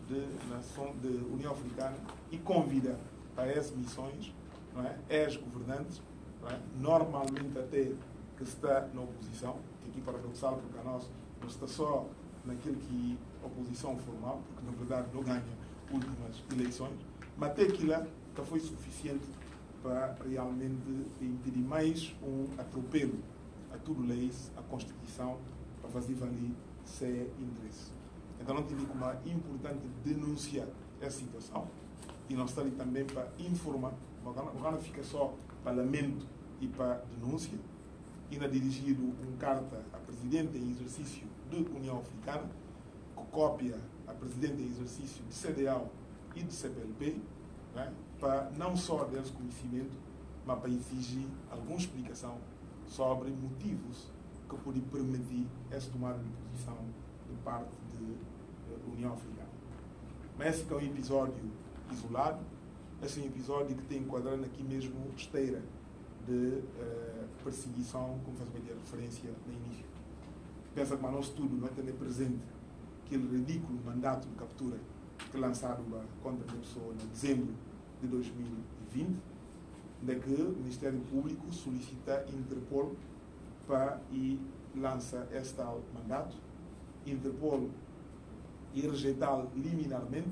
de União Africana e convida para essas missões, não é, ex-governantes, não é, normalmente até que está na oposição, que aqui paradoxal porque a nós não está só naquilo que é oposição formal, porque na verdade não ganha últimas eleições, mas até aquilo que foi suficiente para realmente impedir mais um atropelo a tudo leis, a Constituição, para fazer valer seu interesse. Então não tive como importante denunciar essa situação e não está ali também para informar, não fica só para lamento e para denúncia, e na dirigido uma carta à Presidente em exercício da União Africana, que cópia a Presidente em exercício de CEDEAO e de CPLP, né, para não só dar conhecimento, mas para exigir alguma explicação sobre motivos que podem permitir essa tomada de posição de parte da União Africana. Mas esse é um episódio isolado, esse é um episódio que tem enquadrado aqui mesmo esteira de perseguição, como faz bem a referência no início. Pensa que o nosso estudo não é ter presente aquele ridículo mandato de captura que lançado contra a pessoa em dezembro de 2020, de que o Ministério Público solicita a Interpol para e lança este tal mandato, Interpol e rejeitá-lo liminarmente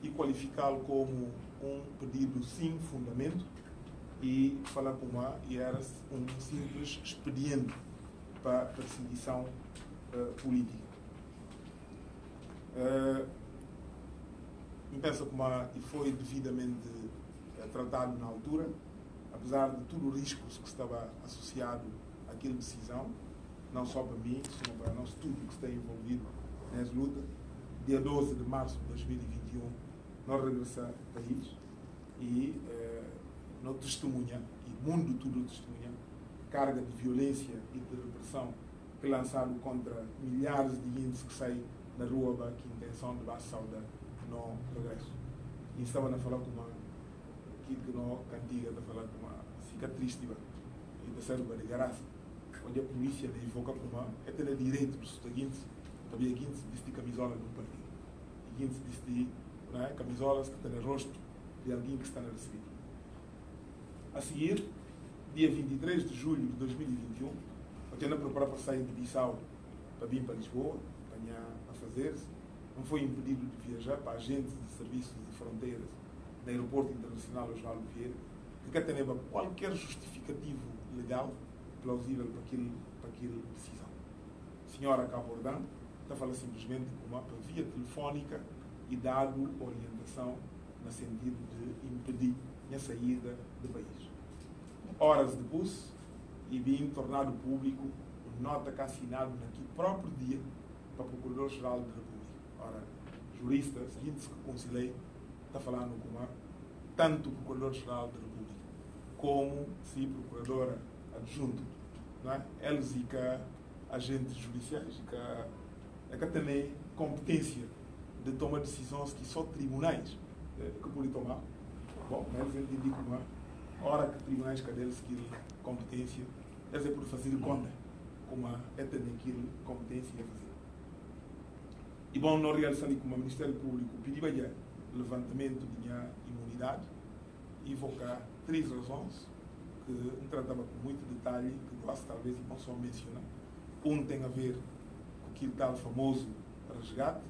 e qualificá-lo como um pedido sem fundamento e falar como era um simples expediente para perseguição política. Penso como e foi devidamente tratado na altura, apesar de todos os riscos que estava associado àquela decisão, não só para mim, mas para nós tudo que está envolvido nessa luta. Dia 12 de março de 2021, nós regressamos ao país e nós testemunha, e o mundo todo testemunha, carga de violência e de repressão que lançado contra milhares de índios que saem na rua com a intenção de dar saúde no regresso. e estava a falar com uma que não cantiga, a falar com uma cicatriz e da série de graça, onde a polícia invoca com uma é ter direito dos seguintes, também aqui de camisola de um partido, e de camisolas que têm rosto de alguém que está na receber. A seguir, dia 23 de julho de 2021, eu tinha preparado para sair de Bissau para vir para Lisboa, a fazer-se. Não foi impedido de viajar para agentes de serviços de fronteiras no Aeroporto Internacional Osvaldo Vieira, que quer ter qualquer justificativo legal plausível para aquela decisão. A senhora cá abordando, está falando simplesmente com uma via telefónica e dado orientação no sentido de impedir a saída do país. Horas depois, e bem tornado público nota que assinado naquele próprio dia para o Procurador-Geral da República. Ora, jurista, seguinte que conciliei, está falando com tanto o Procurador-Geral da República como se Procuradora adjunto, não é? Eles e que agentes judiciais e que têm competência de tomar decisões que só tribunais que podem tomar. Bom, mas eles indicam a hora que tribunais que deles que competência, eles é por fazer conta como é ter aquilo competência a fazer. E bom, não realizar ali como o Ministério Público pediu o levantamento de minha imunidade e invocar 3 razões que não tratava com muito detalhe, que gosto talvez não só mencionar. Tem a ver com aquele tal famoso resgate,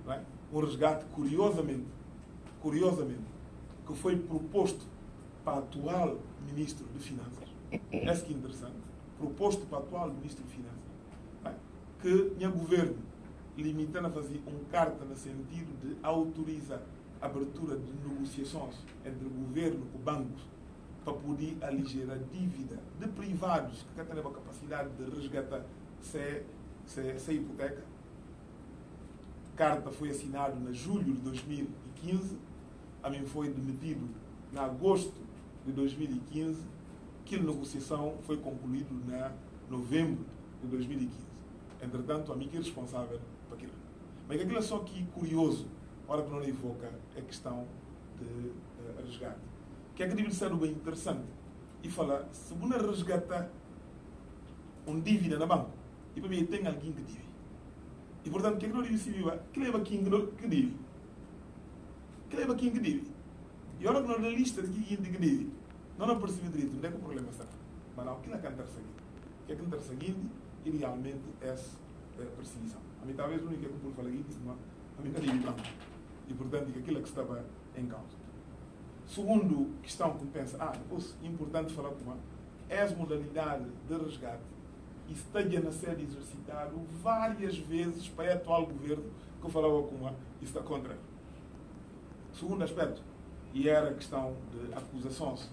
não é? Um resgate, curiosamente, que foi proposto para o atual Ministro de Finanças. Esse que é interessante. Proposto para o atual Ministro de Finanças. Não é? Que o governo limitando a fazer carta no sentido de autorizar a abertura de negociações entre o governo e bancos para poder aligerar a dívida de privados que têm a capacidade de resgatar sem hipoteca. A carta foi assinada em julho de 2015, a mim foi demitido em agosto de 2015, que a negociação foi concluída em novembro de 2015. Entretanto, a mim que é responsável por aquilo. Mas aquilo é só que curioso, hora que não evoca a questão de resgate. Que é que deve ser bem interessante. E fala, se você resgata dívida na banco, e para mim tem alguém que deve. E portanto, o que é que não deve se viva? Que leva quem que deve? Que leva quem que deve? E olha que na lista de quem que deve, não percebe direito onde é que o problema está. Mas não, aquilo é cantar seguinte. O que é cantar seguinte e realmente é perseguição. A mim talvez o único que eu pude falar aqui é a mim deve branco. E portanto, aquilo é que estava em causa. Segundo questão que pensa, é importante falar com as modalidades de resgate e esteja a ser exercitado várias vezes para o atual governo que falava com isso está contra. Segundo aspecto, e era a questão de acusações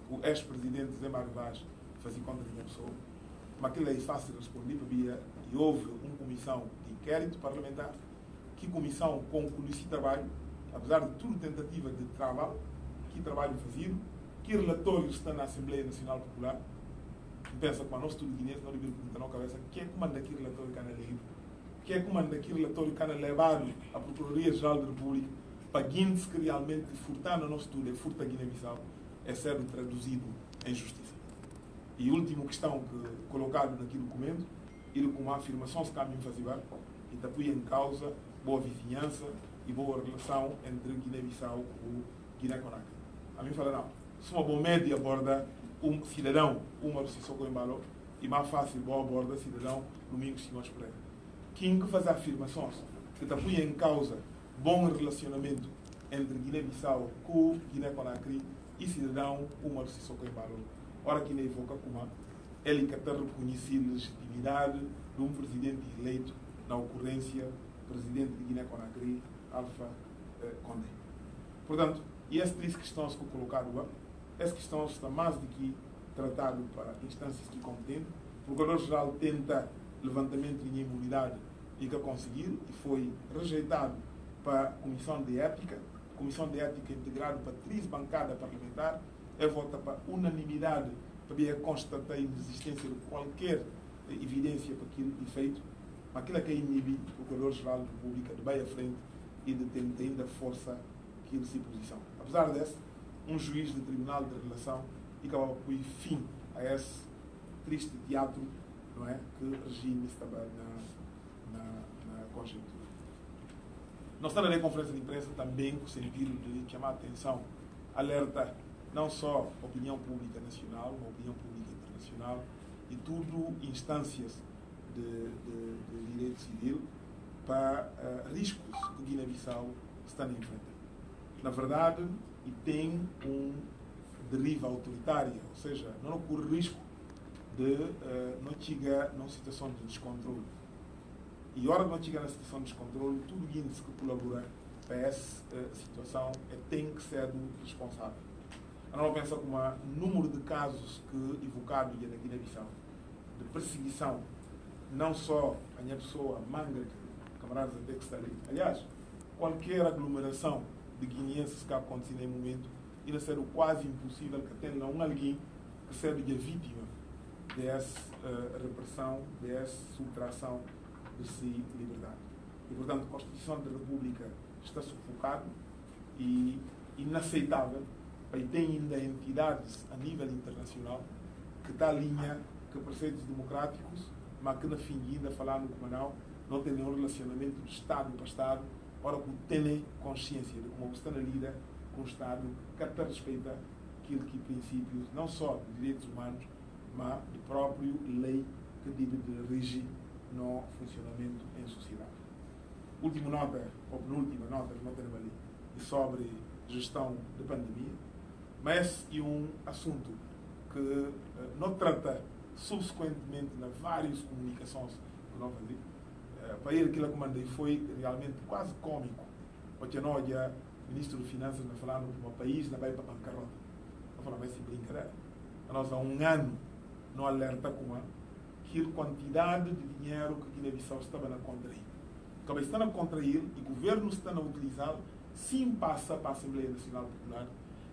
que o ex-presidente Zé Mário Vaz fazia contra a minha pessoa, mas aquilo é fácil de responder, e houve uma comissão de inquérito parlamentar, que comissão concluiu esse trabalho, apesar de tudo tentativa de trabalho, que trabalho fazido, que relatório está na Assembleia Nacional Popular, pensa com a nossa estudo guinense, não devia perguntar na cabeça, quem é que manda aquele relatório que anda lido? Quem é que manda aquele relatório que anda levado à Procuradoria-Geral da República para Guinness que realmente furtar no nosso estudo, é furta a Guiné-Bissau, é ser traduzido em justiça. E a última questão que colocado naquele documento, ele com uma afirmação se caminho fazer, e está em causa boa vizinhança e boa relação entre Guiné-Bissau e Guiné-Conakry. A mim fala, não, se uma boa média aborda cidadão, uma associação com embalo, e mais fácil, boa aborda cidadão, Domingos Simões Pereira. Quem que faz afirmações que está em causa bom relacionamento entre Guiné-Bissau com Guiné-Conakry e cidadão, uma associação com embalo. Ora que nem evoca como ele que está reconhecido a legitimidade de um presidente eleito na ocorrência presidente de Guiné-Conakry, Alpha Condé. Portanto, e essas 3 questões que eu colocado lá, essas questões estão mais do que tratado para instâncias que competentes. O Procurador-Geral tenta levantamento de imunidade e que conseguiu, e foi rejeitado para a Comissão de Ética integrada para 3 bancadas parlamentares, vota para unanimidade para constatar a inexistência de qualquer evidência para aquilo que feito, mas aquilo que inibe o Procurador-Geral da República de bem à frente e de ter ainda força que ele se posiciona. Apesar desse, um juiz do Tribunal de Relação e acabava por pôr fim a esse triste teatro, não é, que o regime estava na conjuntura. Nós estamos na conferência de imprensa também com o sentido de chamar a atenção, alerta não só a opinião pública nacional, a opinião pública internacional e tudo instâncias de direito civil para riscos que Guiné-Bissau está enfrentando. Na verdade, e tem deriva autoritária, ou seja, não ocorre risco de não chegar numa situação de descontrole. E a hora de não chegar na situação de descontrole, tudo índice que colabora para essa situação tem que ser responsável. Eu não penso como o número de casos que evocado na Guiné-Bissau, de perseguição, não só a minha pessoa, manga, camaradas até que está ali. Aliás, qualquer aglomeração de guineenses que acontecer nesse momento, irá ser quase impossível que tenha alguém que seja vítima dessa repressão, dessa subtração de si liberdade. E, portanto, a Constituição da República está sufocada e inaceitável. E tem ainda entidades a nível internacional que está a linha que preceitos democráticos, mas que na fim ainda falando como não tem nenhum relacionamento de Estado para Estado, ora que tem consciência de como está na lida com o Estado que até respeita aquilo que princípios, não só de direitos humanos, mas de própria lei que deve de regir no funcionamento em sociedade. Última nota, ou penúltima nota que não temos ali, é sobre gestão de pandemia, mas é um assunto que não trata subsequentemente nas várias comunicações que nós fazemos. Para ele, aquilo que mandei foi realmente quase cômico, porque nós, o Ministro de Finanças, nos falando que um país não vai para a bancarrota. Não falamos vai ser brincadeira. Nós há um ano não alerta com que quantidade de dinheiro que Guiné-Bissau estava na contrair. Então, está na contrair e o governo está a utilizá-lo, sim passa para a Assembleia Nacional Popular,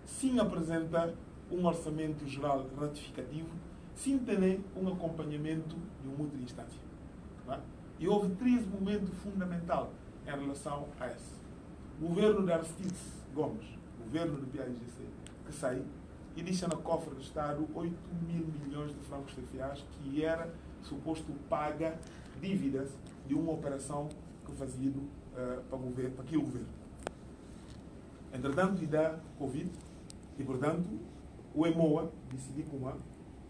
sim apresenta um orçamento geral ratificativo, sim tem um acompanhamento de uma outra instância. Não é? E houve três momentos fundamentais em relação a esse. O governo de Aristides Gomes, o governo do PAIGC, que saiu e deixa no cofre do Estado 8 mil milhões de francos CFAs que era suposto paga dívidas de uma operação que fazia para aquele governo. Entretanto, e da Covid, e portanto, o EMOA decidiu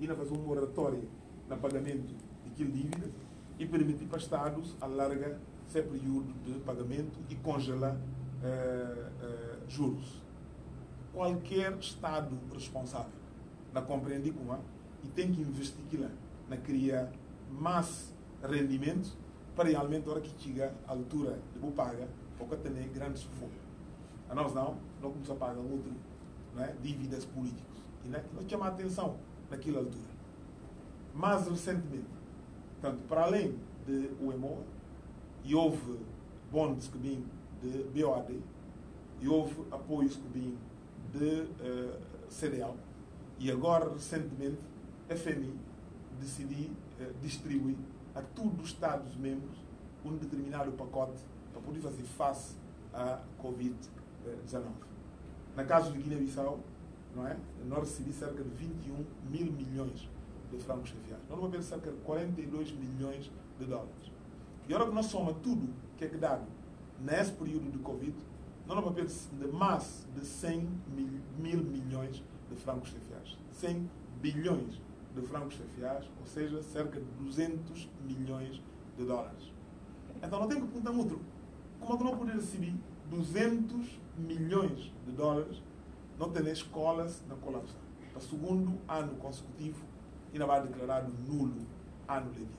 ir fazer um moratório no pagamento daquela dívida e permitir para Estados alargar seu período de pagamento e congelar juros. Qualquer Estado responsável na compreender e tem que investir lá, na criar mais rendimento para realmente, na hora que chega a altura de vou pagar, porque tem grandes sufocos. A nós não começamos a pagar outro, dívidas políticas. E nós chamamos a atenção naquela altura. Mais recentemente, tanto para além de EMOA, e houve bonds que vinham de BOAD, e houve apoios que vinham de CDL, e agora, recentemente, a FMI decidiu distribuir a todos os Estados-membros um determinado pacote para poder fazer face à Covid-19. Na caso de Guiné-Bissau, nós recebemos cerca de 21 mil milhões de francos CFA. Nós vamos ver cerca de 42 milhões de dólares. E agora que nós somamos tudo que é dado nesse período de Covid, nós vamos ver de mais de 100 mil milhões de francos CFA. 100 bilhões de francos CFA, ou seja, cerca de 200 milhões de dólares. Então, não tem que perguntar outro. Como é que não poder receber 200 milhões de dólares não tem escolas na colapso? Para o segundo ano consecutivo, ainda vai declarar nulo ano letivo.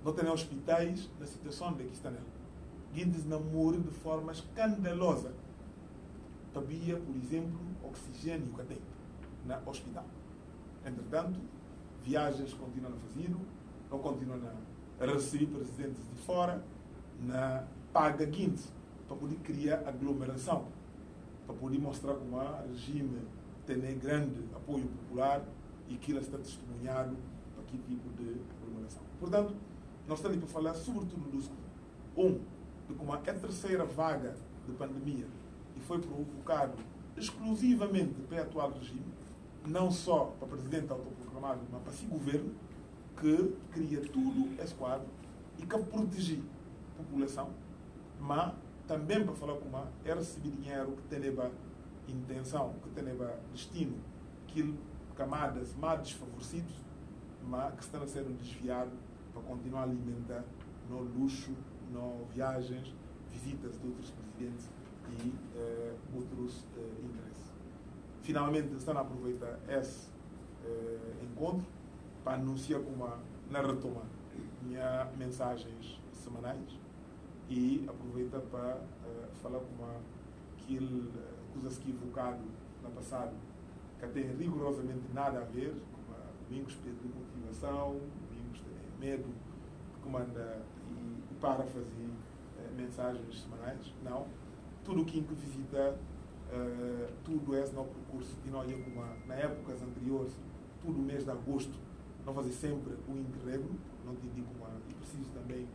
Não tem hospitais na situação de que está nela. Guindes não morre de forma escandalosa. Havia, por exemplo, oxigênio que tem no hospital. Entretanto, viagens continuam a fazer, não continuam a receber presidentes de fora, na paga Guindes, para poder criar aglomeração, para poder mostrar como o regime tem grande apoio popular e que ele está testemunhado para que tipo de aglomeração. Portanto, nós estamos para falar sobretudo dos de como a terceira vaga de pandemia e foi provocado exclusivamente pelo atual regime, não só para o presidente autoproclamado, mas para si governo, que cria tudo esse quadro e que proteger a população, mas também para falar como é receber dinheiro que tem intenção, que tem destino, que camadas mais desfavorecidas, mas que estão a ser desviados para continuar a alimentar no luxo, no viagens, visitas de outros presidentes e outros interesses. Finalmente, estão a aproveitar esse encontro para anunciar como na retoma minhas mensagens semanais e aproveita para falar como aquilo coisas que equivocado no passado que tem rigorosamente nada a ver, como domingos de motivação, domingos de medo, que comanda e para fazer mensagens semanais. Não. Tudo o que visita, tudo é no percurso e nós, como na épocas anteriores, tudo o mês de agosto, não fazer sempre o interregno, não te digo e preciso também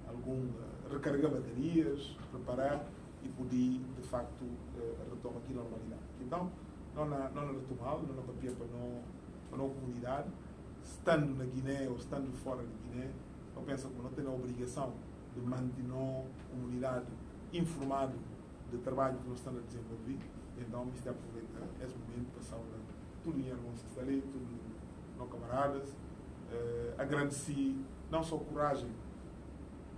algum recarregar baterias, preparar e poder de facto retomar aqui a normalidade. Então, não retomar, não papia para a comunidade, estando na Guiné ou estando fora da Guiné, eu penso que não tem a obrigação de manter a comunidade informada do trabalho que nós estamos a desenvolver. Então, me está aproveitando esse momento para saudar tudo em irmãos que está ali, tudo nos camaradas, agradecer não só a coragem,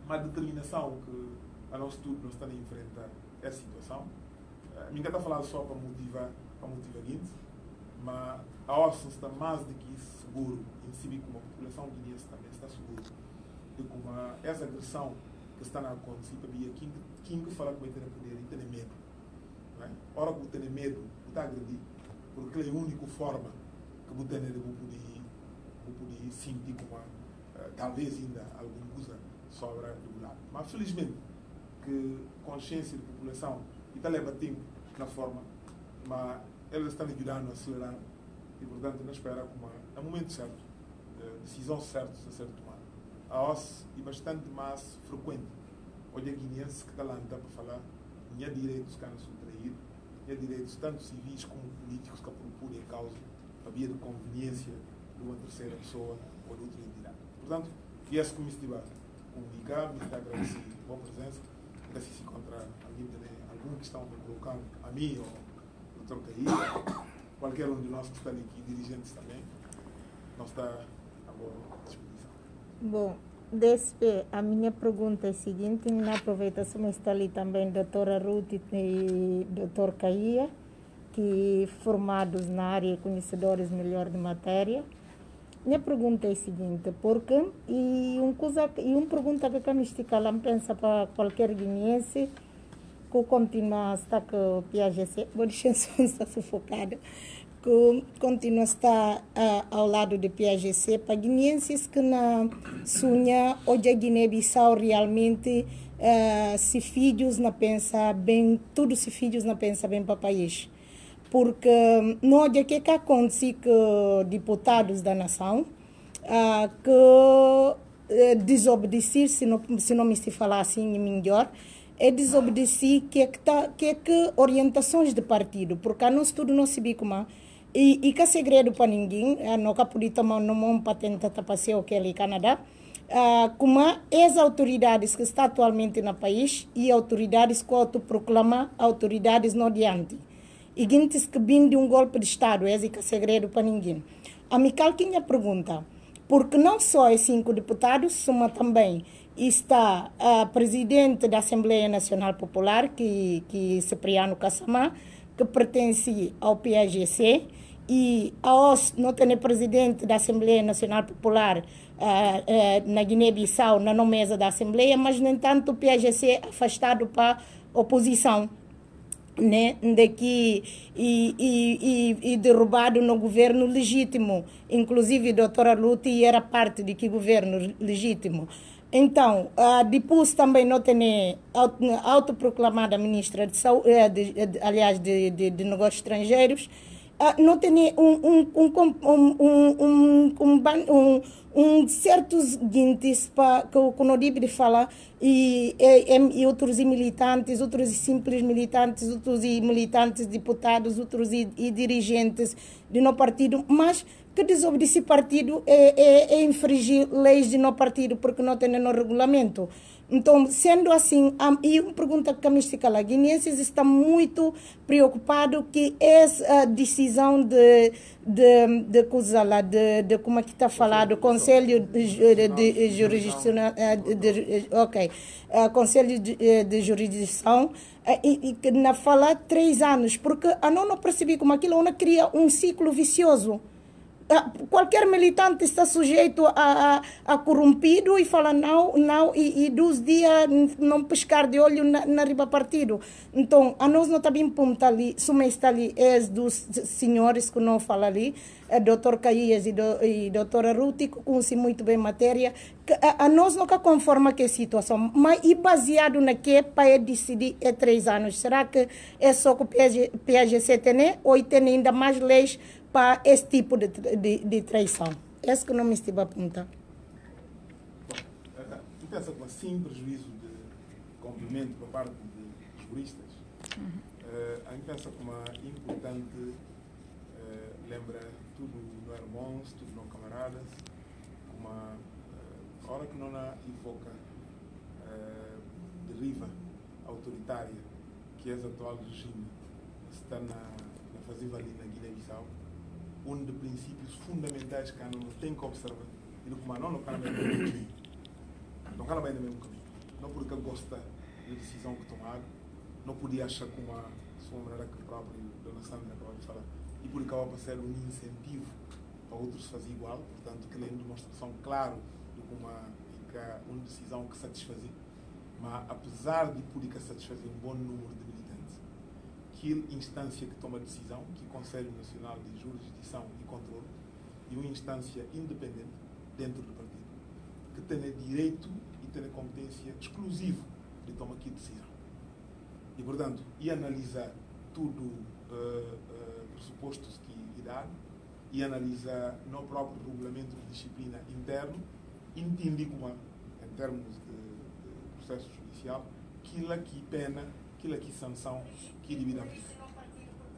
mas a determinação que a nós tudo nós estamos a enfrentar essa situação. Ninguém está a falar só para motivar gente, mas a OSCE está mais do que seguro em si, como a população guineense também está segura de como essa agressão que está a acontecer para mim, quem fala que vai ter poder e ter medo. Não é? Ora que tem medo, está a agredir, porque é a única forma que você tem de poder sentir como talvez ainda alguma coisa sobra do lado. Mas felizmente que consciência da população está levando na forma, mas eles estão ajudando a acelerar e portanto não espera como é o momento certo, decisões certas a ser tomada. A OSCE é bastante mais frequente. Hoje é guineense que está lá para falar, não há direitos que não são traídos, não há direitos tanto civis como políticos que propõem a causa a via de conveniência de uma terceira pessoa ou de outra entidade. Portanto, e esse como estiver comunicar, me está agradecido a boa presença, se encontrar alguma questão para colocar a mim ou o Dr. Caí, qualquer um de nós que está ali aqui, dirigentes também, nós está à boa disposição. Bom, DSP, a minha pergunta é a seguinte, na aproveitação está ali também a doutora Ruth e o Dr. Caía, que formados na área, conhecedores melhor de matéria. Minha pergunta é a seguinte, porque, uma pergunta que a mística lá pensa para qualquer guineense, que continua a estar com o PAGC, vou deixar estar sufocada, que continua a estar ao lado do PAGC, para guineenses que na sonha, hoje a Guiné-Bissau realmente, se filhos não pensa bem, tudo se filhos não pensa bem para o país. Porque não é que acontece com deputados da nação que desobedecer, se não me se falar assim melhor, é desobedecer que orientações de partido, porque nós tudo não sabemos como e que é segredo para ninguém, não que podia tomar um patente para passear o que é ali Canadá, como as autoridades que estão atualmente no país e autoridades que autoproclamam autoridades no adiante. E gente que vem de golpe de Estado, é segredo para ninguém. A Mical tinha pergunta, porque não só é 5 deputados, mas também está a presidente da Assembleia Nacional Popular, que é Cipriano Kassamá, que pertence ao PAGC, e a OSCE não tem presidente da Assembleia Nacional Popular na Guiné-Bissau, na mesa da Assembleia, mas, no entanto, o PAGC é afastado para a oposição. Né, daqui e derrubado no governo legítimo, inclusive a doutora Luti era parte de que governo legítimo. Então, depois também não tem autoproclamada ministra de saúde, aliás, de negócios certos guintes que o Nodibre fala e outros militantes, outros simples militantes, outros militantes deputados, outros e dirigentes de no partido, mas que desobedecer partido é infringir leis de no partido porque não tem no regulamento. Então, sendo assim, e uma pergunta que a Mística guineenses está muito preocupado que essa decisão de coisa lá, de como é que está falado, Conselho de Jurisdição, Conselho de Jurisdição, e que na fala 3 anos, porque a não percebi como aquilo não cria um ciclo vicioso. Qualquer militante está sujeito a corrompido e fala não, e 2 dias não pescar de olho na riba partido. Então, a nós não está bem ponta ali, suma está ali, é dos senhores que não falam ali, Dr. Caías e doutora Ruth, que conhecem muito bem a matéria, que a nós nunca conforma que a situação, mas e baseado na que para decidir 3 anos. Será que é só que o PAGC tem, ou tem ainda mais leis para esse tipo de traição? Esse que não me estive a apontar. Tu pensa com assim prejuízo de complemento por parte dos juristas, a gente pensa como é importante lembrar tudo no irmãos, tudo no camaradas, como a hora que não invoca deriva autoritária que é o atual regime está na fazer ali na Guiné-Bissau, um dos princípios fundamentais que a não tem que observar. E no comando não está no mesmo caminho. Não está no mesmo caminho. Não porque gosta da decisão que tomar, não podia achar como a sua maneira que o próprio Dona Sandra acaba de falar. E por acaba para ser um incentivo para outros fazer igual, portanto, que é uma demonstração clara de como uma decisão que satisfazer. Mas apesar de poder satisfazer um bom número de militantes, que instância que toma decisão, que é o Conselho Nacional de Jurisdição e Controle, e uma instância independente dentro do partido, que tem direito e tem competência exclusiva de tomar aqui decisão. E, portanto, analisar tudo pressupostos que dá, e analisar no próprio regulamento de disciplina interno, entender como, em termos de processo judicial, aquilo que pena, aquilo que sanção, que devia aplicar.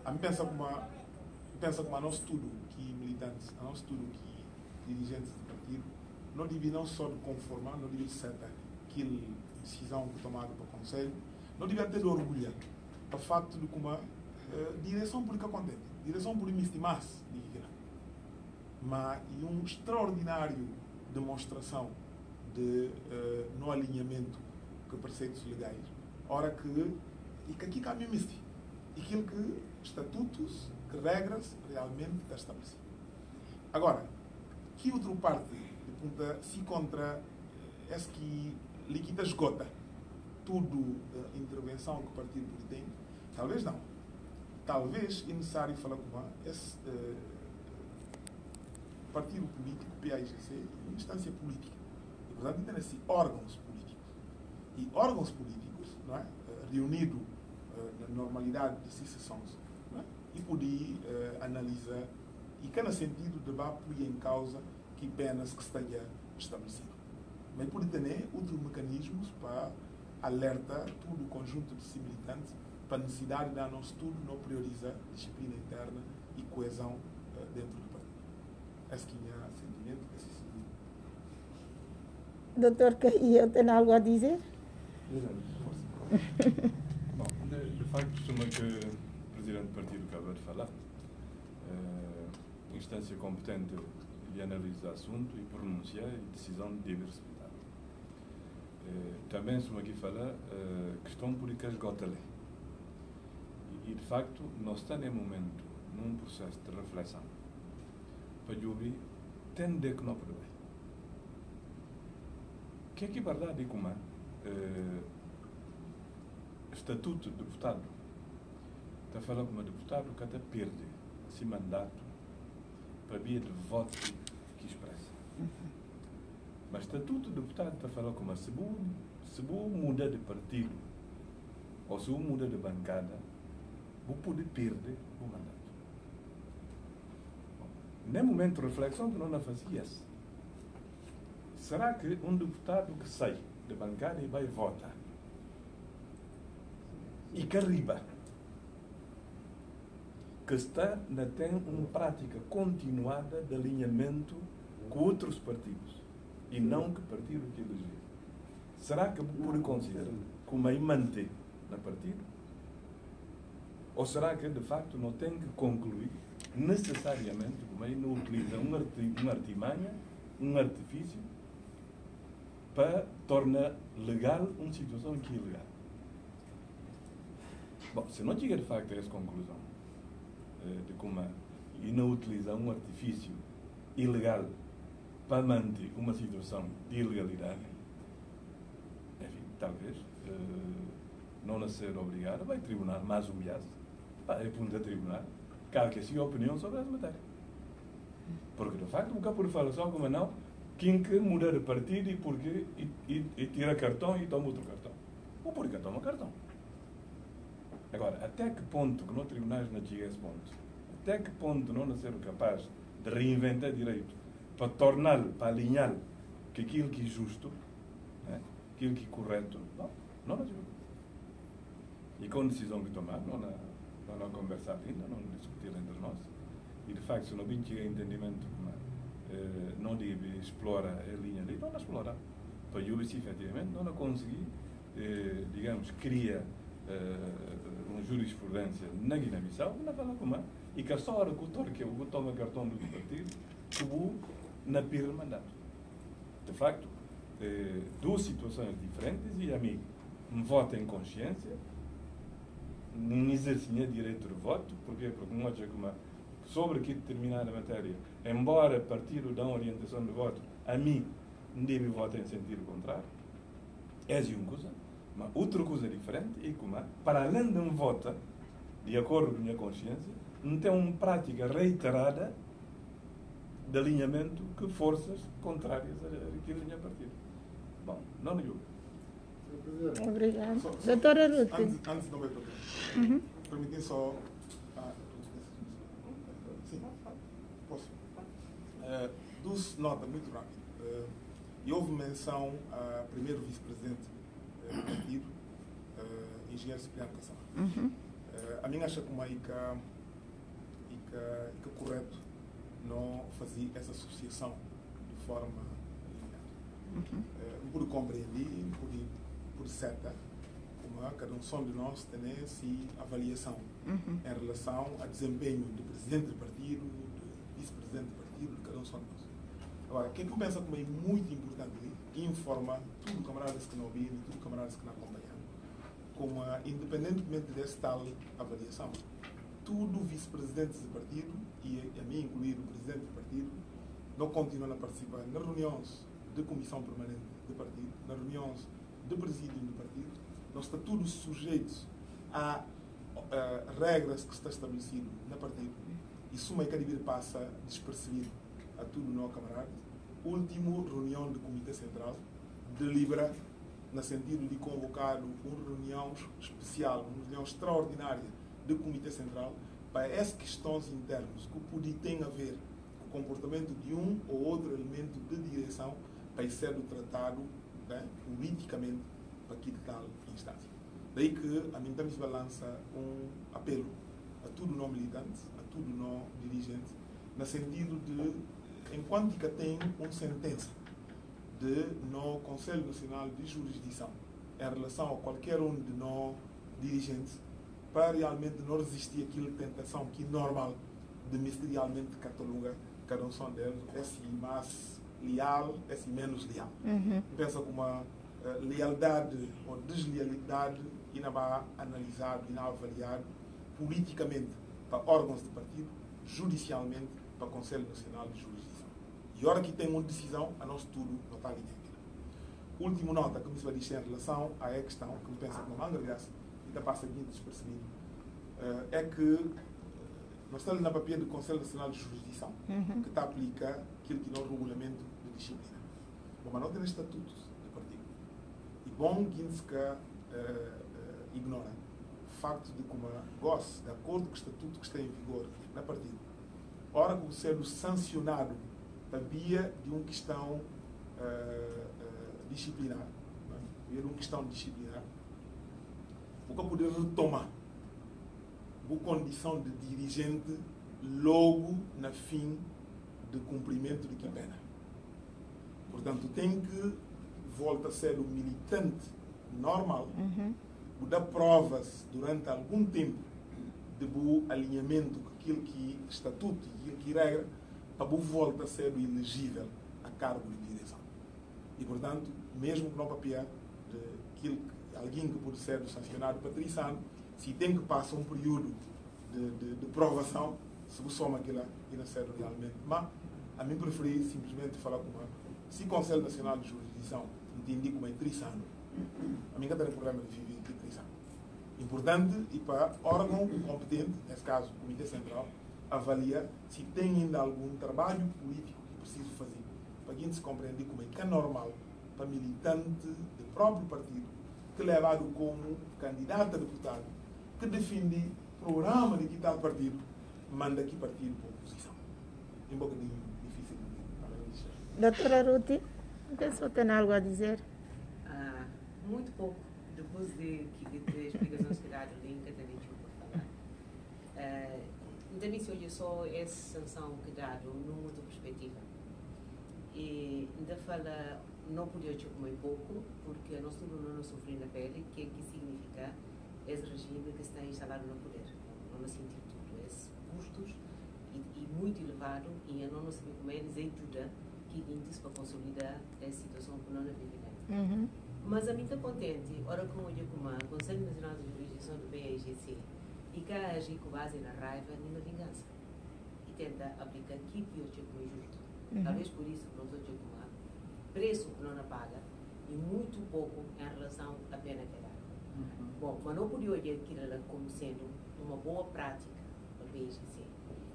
A mim pensa como a nosso estudo que militantes, a nosso estudo que dirigentes do partido, não devia não só de conformar, não devia ser aquela decisão que tomada pelo Conselho, não devia ter orgulho do facto de como a direção política contente, direção por me estimasse, mas uma extraordinária demonstração de no alinhamento com preceitos legais, ora que aqui caminho misto, e aquilo que estatutos, que regras realmente está estabelecido. Agora, que outra parte de punta se contra esse que liquida esgota tudo a intervenção que o partido tem, talvez não. Talvez é necessário falar com esse partido político, PAIGC, é uma instância política. E, portanto, tem-se órgãos políticos. E órgãos políticos, não é? Reunidos na normalidade de sessões, não é? E poder analisar, e que no sentido de pôr em causa que penas que esteja estabelecido. Mas pode ter outros mecanismos para alertar todo o conjunto de militantes para a necessidade de nosso estudo não priorizar disciplina interna e coesão dentro do partido. Esse que é o sentimento que se Doutor, eu tenho algo a dizer? Bom, de facto, suma que o Presidente do Partido acaba de falar, instância competente de analisar o assunto e pronunciar e decisão deve respeitar. Também suma aqui falar questão política esgota a lei. E de facto, nós estamos em momento, num processo de reflexão, para ouvir, tem de que não pode bem. Que é que verdade é como estatuto de deputado está falando como deputado que até perde esse mandato para via de voto que expressa. Mas estatuto de deputado está falando como se vou mudar de partido ou se vou mudar de bancada, vou poder perder o mandato. Nem momento de reflexão que não fazia isso. será que um deputado que sai da bancada e vai votar e que arriba, que tem uma prática continuada de alinhamento com outros partidos e não que partido que elegeu, será que por considerar como aí manter no partido? Ou será que de facto não tem que concluir necessariamente como aí não utiliza uma artimanha, um artifício para tornar legal uma situação que é ilegal? Bom, se não chega de facto a essa conclusão de como e não utilizar um artifício ilegal para manter uma situação de ilegalidade, enfim, talvez não a ser obrigado, vai tribunal mais humilhado, é ponto a tribunal, cada que siga a opinião sobre essa matéria. Porque de facto, nunca por falar só como não, quem que mudar de partido e porque e tira cartão e toma outro cartão. Ou porque toma cartão. Agora, até que ponto que no tribunais não chega a esse ponto? Até que ponto não ser capaz de reinventar direito para tornar, para alinhar que aquilo que é justo, né, aquilo que é correto, não ajuda. E com a decisão que tomar, não conversar ainda, não discutir entre nós. E de facto, se não bem chega a entendimento, não deve explorar a linha ali, não explorar. Para eu, se efetivamente não conseguir, digamos, criar uma jurisprudência na Guiné-Bissau, não fala como é, e que a só hora que o Torque toma cartão do partido, que o na pira mandato. De facto, duas situações diferentes e a mim me vota em consciência, não exercia direito de voto, porque não acha como sobre que determinada matéria, embora partido dá uma orientação de voto, a mim não deve votar em sentido contrário, é uma coisa. Mas outra coisa diferente é que, para além de um voto, de acordo com a minha consciência, não tem uma prática reiterada de alinhamento que forças contrárias àquilo da minha partida. Bom, não digo. Obrigada. Doutora Ruth. Antes não vai tocar. Permitem só. Sim, posso. Duas notas muito rápidas. E houve menção a primeiro vice-presidente do partido, engenheiro Cipriano Cassama. A minha acha como aí que é correto não fazer essa associação de forma linear. Por compreender, por certa, como cada um som de nós tem essa avaliação em relação ao desempenho do presidente do partido, do vice-presidente do partido, de cada um som de nós. Agora, quem que pensa como é muito importante informar tudo camaradas que não viram, tudo camaradas que não acompanham, como independentemente dessa tal avaliação, tudo vice-presidentes do partido, e a mim incluído o presidente do partido, não continuam a participar nas reuniões de comissão permanente do partido, nas reuniões de presídio do partido, não está tudo sujeito a regras que está estabelecido no partido, e suma e Caribe passa despercebido a tudo não camaradas. Último reunião do Comitê Central delibera no sentido de convocar uma reunião especial, uma reunião extraordinária do Comitê Central para essas questões internas que podem ter a ver com o comportamento de um ou outro elemento de direção para ser tratado, né, politicamente para aquilo tal instância. Daí que a mim também se balança um apelo a tudo não militante, a tudo não dirigente, no sentido de enquanto que tem uma sentença no Conselho Nacional de Jurisdição em relação a qualquer um de nós dirigentes, para realmente não resistir àquela tentação que é normal de ministerialmente catalogar cada um deles, esse mais leal, esse menos leal. Pensa como uma lealdade ou deslealidade e não vai analisar e não avaliar politicamente para órgãos de partido, judicialmente para o Conselho Nacional de Jurisdição. E a hora que tem uma decisão, a nós tudo não está alinhado. Última nota que me vai dizer em relação à questão que me pensa como manga graça e da passa muito despercebido, é que nós estamos na papel do Conselho Nacional de Jurisdição, que está a aplicar aquilo que é o regulamento de disciplina. Bom, mas não tem estatutos do partido. E bom que ignora o facto de como gosta, de acordo com o estatuto que está em vigor na partido, ora que o ser sancionado para via de uma questão disciplinar, é uma questão disciplinar, porque poder retomar a condição de dirigente logo na fim de cumprimento de que pena. Portanto, tem que voltar a ser um militante normal, dar provas durante algum tempo de bom alinhamento com aquilo que estatuto e aquilo que regra, para voltar a ser elegível a cargo de direção. E, portanto, mesmo que não papel de alguém que pode ser sancionado para 3 anos, se tem que passar um período de provação, se você soma aquilo e não serve realmente. Mas, a mim preferi simplesmente falar com se o Conselho Nacional de Jurisdição entender como é 3 anos, a mim não tem problema de viver de 3 anos. Importante e para órgão competente, nesse caso o Comitê Central, avaliar se tem ainda algum trabalho político que preciso fazer para a gente se compreender como é que é normal para militante do próprio partido, que é levado como candidato a deputado, que defende programa de que tal partido, manda que partido para a oposição. É um pouco difícil de Doutora Ruth, você tem algo a dizer? Muito pouco. Depois de explicações que dá do link, também tinha para falar. Então, isso olha só essa sanção que dá numa outra perspectiva. E ainda fala, não podia te comer pouco, porque nós tudo não sofremos na pele, que significa esse regime que está instalado no poder. Não sentir tudo, esses custos e muito elevado, e eu não sei como eles ajudam que índice para consolidar essa situação que não é evidente. Mas a mim está contente, ora como eu como o Conselho Nacional de Jurisdição do PAIGC, e que age com base na raiva e na vingança. E tenta aplicar aquilo que eu tinha como justo. Talvez por isso que não estou como preço que não paga, e muito pouco em relação à pena que dá. Bom, mas não podia olhar aquilo como sendo uma boa prática para o PAIGC.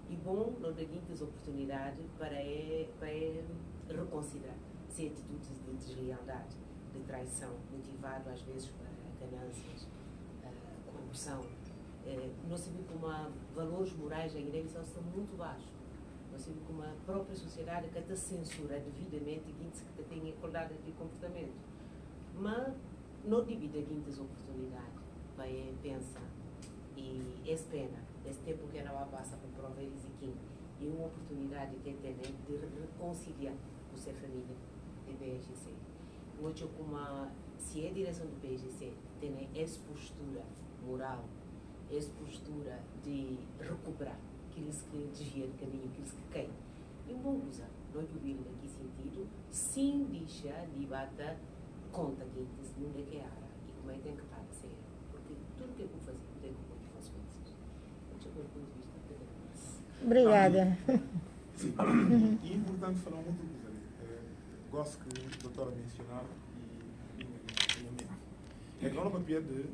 E bom, não dá muitas oportunidades para reconsiderar se atitudes de deslealdade, de traição, motivado às vezes para ganâncias, corrupção. Nós sabemos como valores morais da Guiné-Bissau são muito baixos. Nós sabemos como a própria sociedade que até censura devidamente que tem qualidade de comportamento. Mas não divide muitas oportunidades para pensar. E essa pena, esse tempo que era passa para provar eles aqui, e uma oportunidade que tem de reconciliar com sua família de PAIGC. Hoje, se é a direção do PAIGC tem essa postura moral, essa postura de recuperar aqueles que desviam do caminho, aqueles que caem, e bom usar, não ouvir naquele sentido, sem deixar de bater conta que não é que é área e como é que tem que pagar ser, porque tudo que eu vou fazer tem que ter consequências. Esse é o meu ponto de vista. Obrigada. Sim. E é importante falar uma outra coisa. Gosto que a doutora mencionar e é que não papel de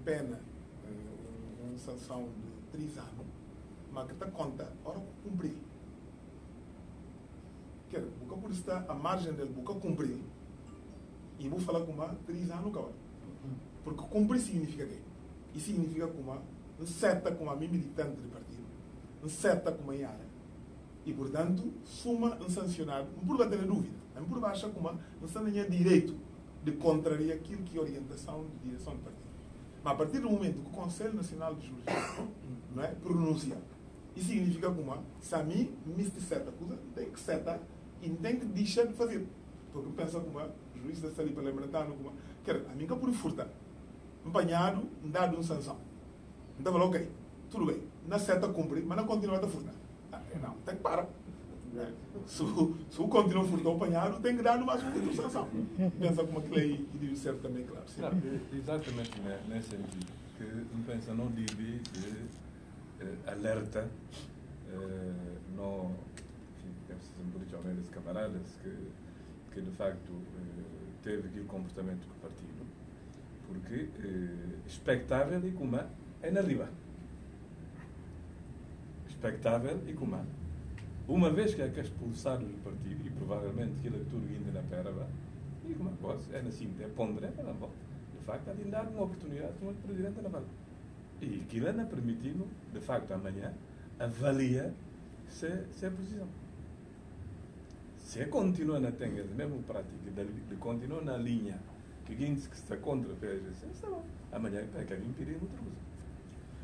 pena, uma sanção de 3 anos, mas que está conta, hora que cumprir. Quer dizer, o que está à margem dele, o que cumprir, e vou falar com uma 3 anos, cara. Porque cumprir significa quê? E significa como uma seta como a militante do partido, uma seta como a área. E, portanto, suma um sancionado, não por bater na dúvida, não por baixar como não tem direito de contrariar aquilo que é a orientação de direção do partido. Mas a partir do momento que o Conselho Nacional de Jurisdição não é, pronuncia, isso significa como se a mim me certa coisa, tem que setar e tem que deixar de fazer. Porque pensa como o juiz da saída para lembrar, como quer a mim que por furtar, empanhado, dado uma sanção. Então, falou, ok, tudo bem, na seta cumprir, mas não continua a furtar. Não, tem que parar. Se o continua furtando apanhado, tem que dar no máximo de sanção. Pensa como aquilo aí e deve ser também claro. Claro, exatamente nesse sentido, que não pensa não deve de alerta no enfim, os camaradas que de facto teve aquele comportamento com o partido, porque expectável e como é na riba. Expectável e como uma vez que é expulsado do partido, e provavelmente aquilo que tudo ainda na peraba, e como é assim, é ponderar, de facto, há de dar uma oportunidade como presidente da Naval. E aquilo é permitindo, de facto, amanhã, avaliar se é posição. Se continua na tenha a mesma prática, de continuar na linha que gente que está contra o PAGC, está bom. Amanhã vai que impedir outra coisa.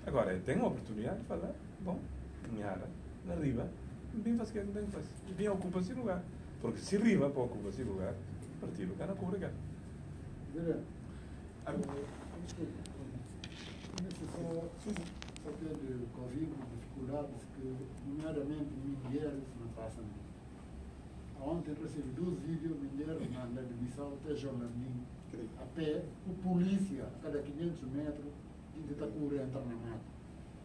Agora, tem a oportunidade de falar, bom, minhara, na riba, bem faz o que bem faz. Bem ocupa esse lugar. Porque se riba para ocupar esse lugar, o partido vai na cobra. Só ter corrido dificuldades que, nomeadamente, mulheres não passam. Ontem recebi 2 vídeos de mulheres na Guiné-Bissau, até Jornalismo, a pé, o polícia, a cada 500 metros, de Itacura entrar na mata.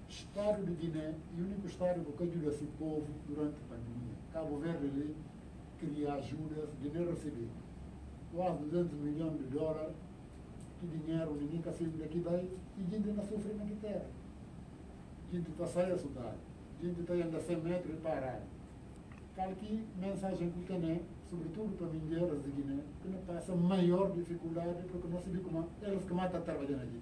Estado de Guiné, e o único estado que ajuda esse povo durante a pandemia. Cabo Verde ali, queria ajuda, Guiné recebeu quase $200 milhões, que dinheiro, ninguém quer sair daqui daí, e gente ainda sofre na terra. Gente está saindo da cidade, gente está indo a 100 metros e parar. Que mensagem que tem, sobretudo para mulheres de Guiné, que não passa maior dificuldade, porque não se vê como eles que matam trabalhando aqui.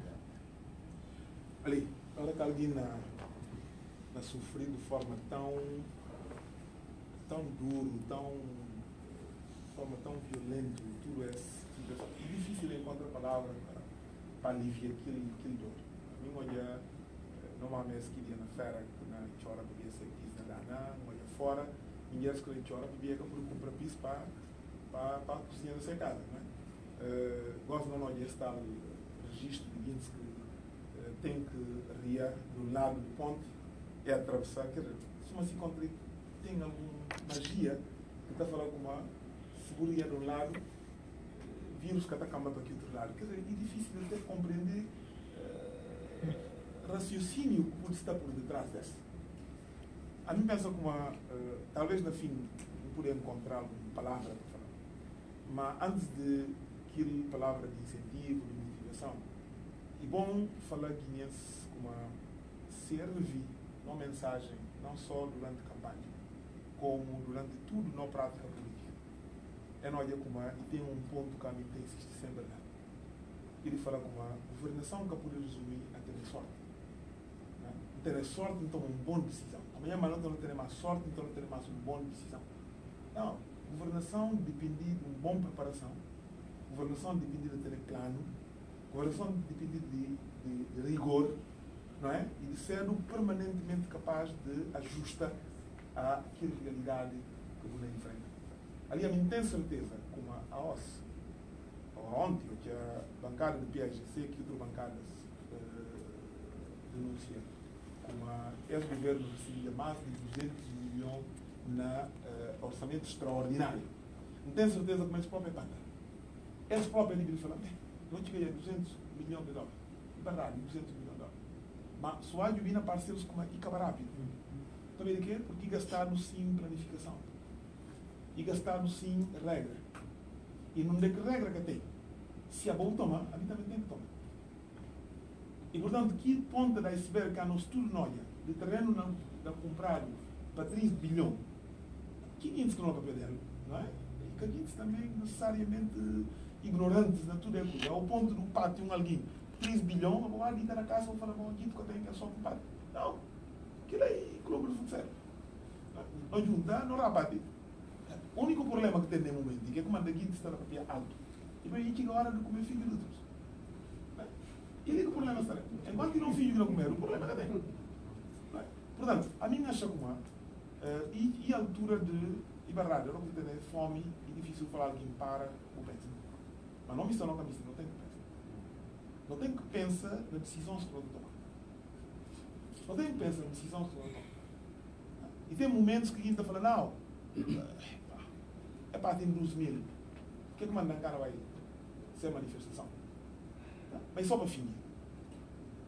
Ali, olha que alguém na sofrer de forma tão duro, forma tão violenta, tudo é difícil encontrar palavras para aliviar aquele dor. A mim, olha, normalmente que dia na feira, que na chora podia ser aqui na Dana, olha fora, e as que chora podia comprar piso para a cozinha da sua casa, não é? Gosto não olhar este tal registro de gente que tem que rir do lado do ponte e atravessar, quer dizer, se uma se encontra tem alguma magia que está falando com uma segurança de um lado, vírus que está caminhando para aqui do outro lado. Quer dizer, é difícil de ter compreender raciocínio que pode estar por detrás dessa. A mim pensa como talvez no fim não poder encontrar uma palavra para falar, mas antes de aquela palavra de incentivo, de motivação, é bom falar guinense como servir uma mensagem não só durante a campanha, como durante tudo na prática política. É não olha como e tem um ponto que a mim tem insistido sempre lá. Ele fala como a governação que pode resumir a ter sorte. Né? Ter sorte então uma boa decisão. Amanhã mas não ter mais sorte, então não ter mais uma boa decisão. Não, governação depende de uma boa preparação. Governação depende de ter plano. Governação depende de rigor, não é? E de ser permanentemente capaz de ajustar àquela realidade que você enfrenta. Ali a mim tem certeza, como a OS, ontem, que a bancada do PAGC, que outras bancadas denunciam, como esse governo recebia mais de 200 milhões na orçamento extraordinário. Não tenho certeza como eles próprios pagam. Eles próprios ali falam, não cheguei a 200 milhões de dólares. É verdade, 200 milhões de dólares. Mas só há de vir a parceiros como e acaba rápido. Também de quê? Porque gastaram sim planificação. E gastaram sim regra. E não é que regra que tem. Se é bom tomar, a mim também tem que tomar. E portanto, que ponta da iceberg que há no estudo noia, de terreno não comprado para 3 bilhões, que gente que não é papel dela, não é? E que gente também necessariamente ignorantes de tudo aquilo. É o ponto do pátio um alguém, 3 bilhões, eu vou lá dentro da casa, vou falar com alguém que eu tenho que é só com pátio. Não, aquilo aí, clube de futsal. Não juntar, não rabate. O único problema que tem no momento é que como a gente está na papel alto. E aí chega a hora de comer filho de outros. E aí o problema está. Enquanto não filho não comer, o problema é que tem. Portanto, a minha acha como e a altura de Ibarrada, eu não vou ter fome e difícil falar alguém para o pensa. Mas não me está não tem que pensar. Não tem que pensar na decisão que não tomar. Não tem que pensar na decisão que não tomar. E tem momentos que a gente está falando, não, é para ter 12 mil. O que é que manda a cara vai ser manifestação? Mas só para fingir.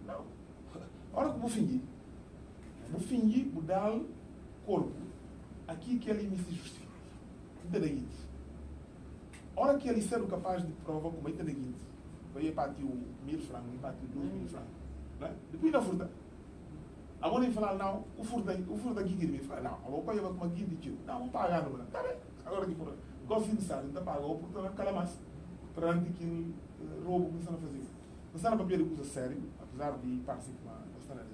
Não. A hora que vou fingir, vou dar corpo aqui que ele me se justifica. Entende? A hora que ele ser capaz de provar como entende, vai partir 1.000 francos, vai partir 2.000 francos. Né? Depois da furta. Agora ele fala, não, o furta aqui que ele me fala, não, a boca vai com aqui de tio. Não, vou pagar, não. Tá bem. Agora que for. Gosto de saber, então pagou porque não é calamaço. Para antes que roubo começaram a fazer. Não está na papel de coisa sério, apesar de parecer que não está na lei.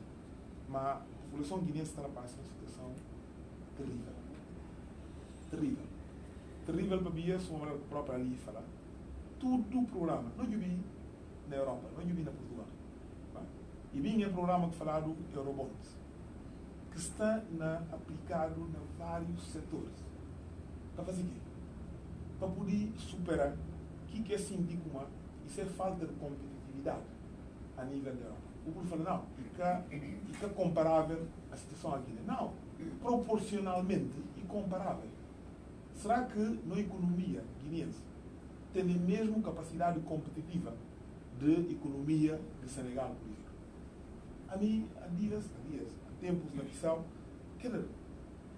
Mas a população guineense está a passar uma situação terrível. Terrível. terrível para mim, sou uma própria ali falar. Tudo o programa, não eu vi na Europa, não eu vi na Portugal. E vinha um programa que falado Eurobonds, que está aplicado em vários setores. Para fazer o quê? Para poder superar o que é sindicato, isso é falta de competitividade a nível da Europa. O grupo fala, não, e é comparável a situação aqui. Não, proporcionalmente incomparável. Será que na economia guineense tem a mesma capacidade competitiva de economia de Senegal, por exemplo? A mim, há tempos na Bissau,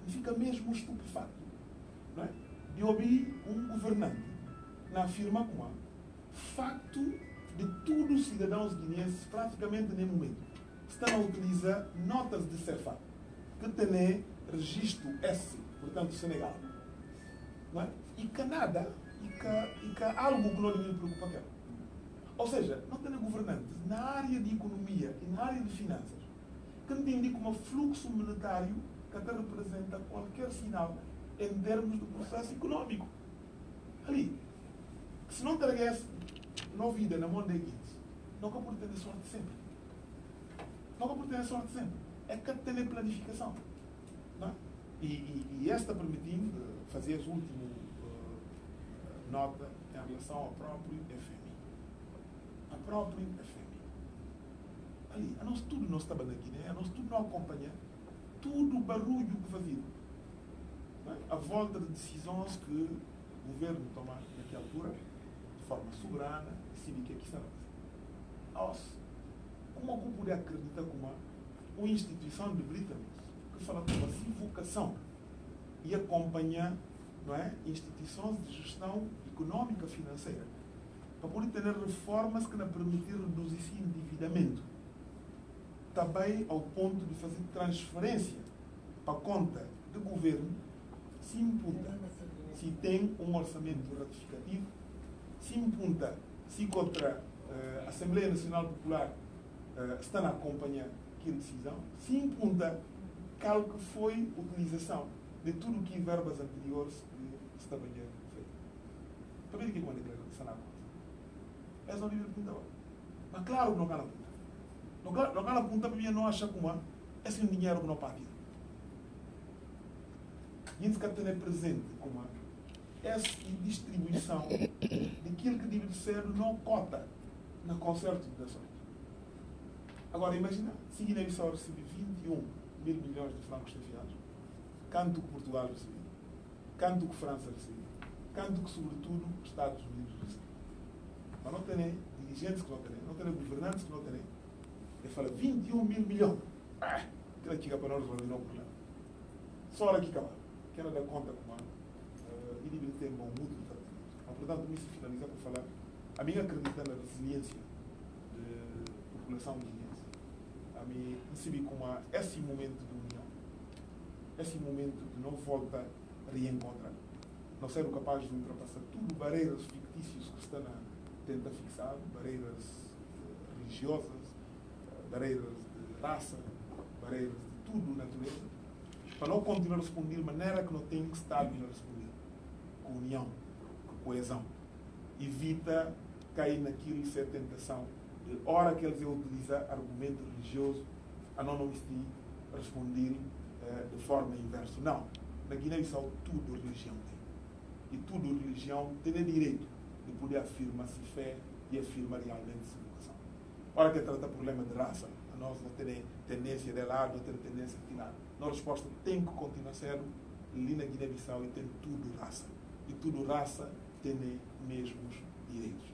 fica mesmo estupefacto, não é? De ouvir um governante na afirma como facto de todos os cidadãos guineenses, praticamente nesse momento, estão a utilizar notas de CFA, que têm registro S, portanto, Senegal. Não é? E que nada, e que algo que não lhe preocupa aquela. Ou seja, não tem governantes na área de economia e na área de finanças que entendem como fluxo monetário que até representa qualquer sinal em termos do processo econômico. Ali, se não traguesse na vida na mão de guias, não pode ter sorte sempre. Não pode ter sorte sempre. É que tem planificação. Não é? E esta permitindo fazer as últimas nota em relação ao próprio FMI. A própria FMI. Ali, a nós tudo não estava na Guiné, a nós tudo não acompanha, tudo o barulho que fazia. É? A volta de decisões que o governo toma naquela altura, de forma soberana, decide que aqui está. Nós, como é que eu poderia acreditar como uma instituição de Britânicos que fala com uma vocação e acompanhar, não é, instituições de gestão econômica financeira para poder ter reformas que nos permitir reduzir esse endividamento, também ao ponto de fazer transferência para a conta do governo, se imputa se tem um orçamento ratificativo, se imputa se contra a Assembleia Nacional Popular está a acompanhar aquela decisão, se imputa qual que foi a utilização de tudo o que verbas anteriores que estava feito. Para ver o que é uma declaração na conta. É só o nível de punta. Mas claro que não cala punta. Não cala punta para mim não achar como esse dinheiro que não parte. E isso que tem presente como essa distribuição daquilo que deve ser não cota no concerto da sorte. Agora imagina, se Guiné-Bissau recebe 21 mil milhões de francos CFAs, quanto que Portugal recebe, quanto que França recebe, quanto que sobretudo Estados Unidos recebe. Mas não tem dirigentes que não tem governantes que não tem. Ele fala 21 mil milhões. Aquilo aqui para nós resolver o problema. Só aqui acaba. Quero dar conta como e deveria ter um bom mundo de tratamento. Mas, portanto, me se finalizar por falar, a minha acredita na resiliência da população guineense. A mim percebi como esse momento de união, esse momento de não volta a reencontrar, não ser capaz de ultrapassar tudo, barreiras fictícias que estão a tentar fixar, barreiras religiosas, barreiras de raça, barreiras de tudo natureza, para não continuar a responder de maneira que não tem Estado a responder, com união, com coesão. Evita cair naquilo que é tentação de hora que eles utilizam argumento religioso a não existir responder de forma inversa. Não. Na Guiné-Bissau tudo religião tem. E tudo religião tem o direito de poder afirmar-se fé e afirmar realmente sua educação. Hora que trata problema de raça, a nós não tem tendência de lado, não tem tendência de lado. Nossa resposta tem que continuar a ser ali na Guiné-Bissau e tem tudo raça. E tudo raça tem mesmos direitos.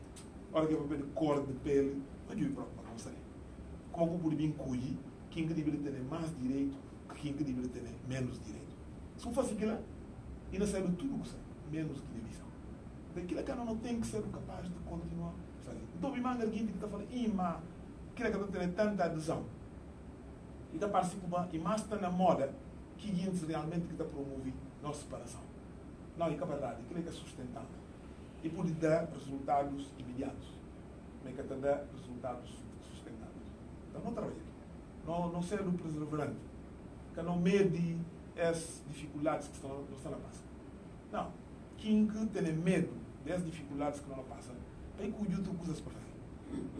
Hora que é para ver cor de pele, não é próprio, não sei. Como que pode vir cuir, quem que deveria ter mais direito que quem que deveria ter menos direito. Se eu faço aquilo, e não sabe tudo que sai, menos Guiné-Bissau. Daquilo que não tem que ser capaz de continuar a fazer. Então, o manga que está falando, mas aquilo que está tendo tanta adesão. E está participando, e mais está na moda, que gente realmente está promovendo nossa separação. Não, é que é verdade, aquilo que é sustentável. E pode dar resultados imediatos, mas que dar resultados sustentáveis. Então, não trabalhe aqui. Não ser um perseverante, que não mede as dificuldades que estão a passar. Não. quem tem medo das dificuldades que não passa, aí que o YouTube usa para fazer.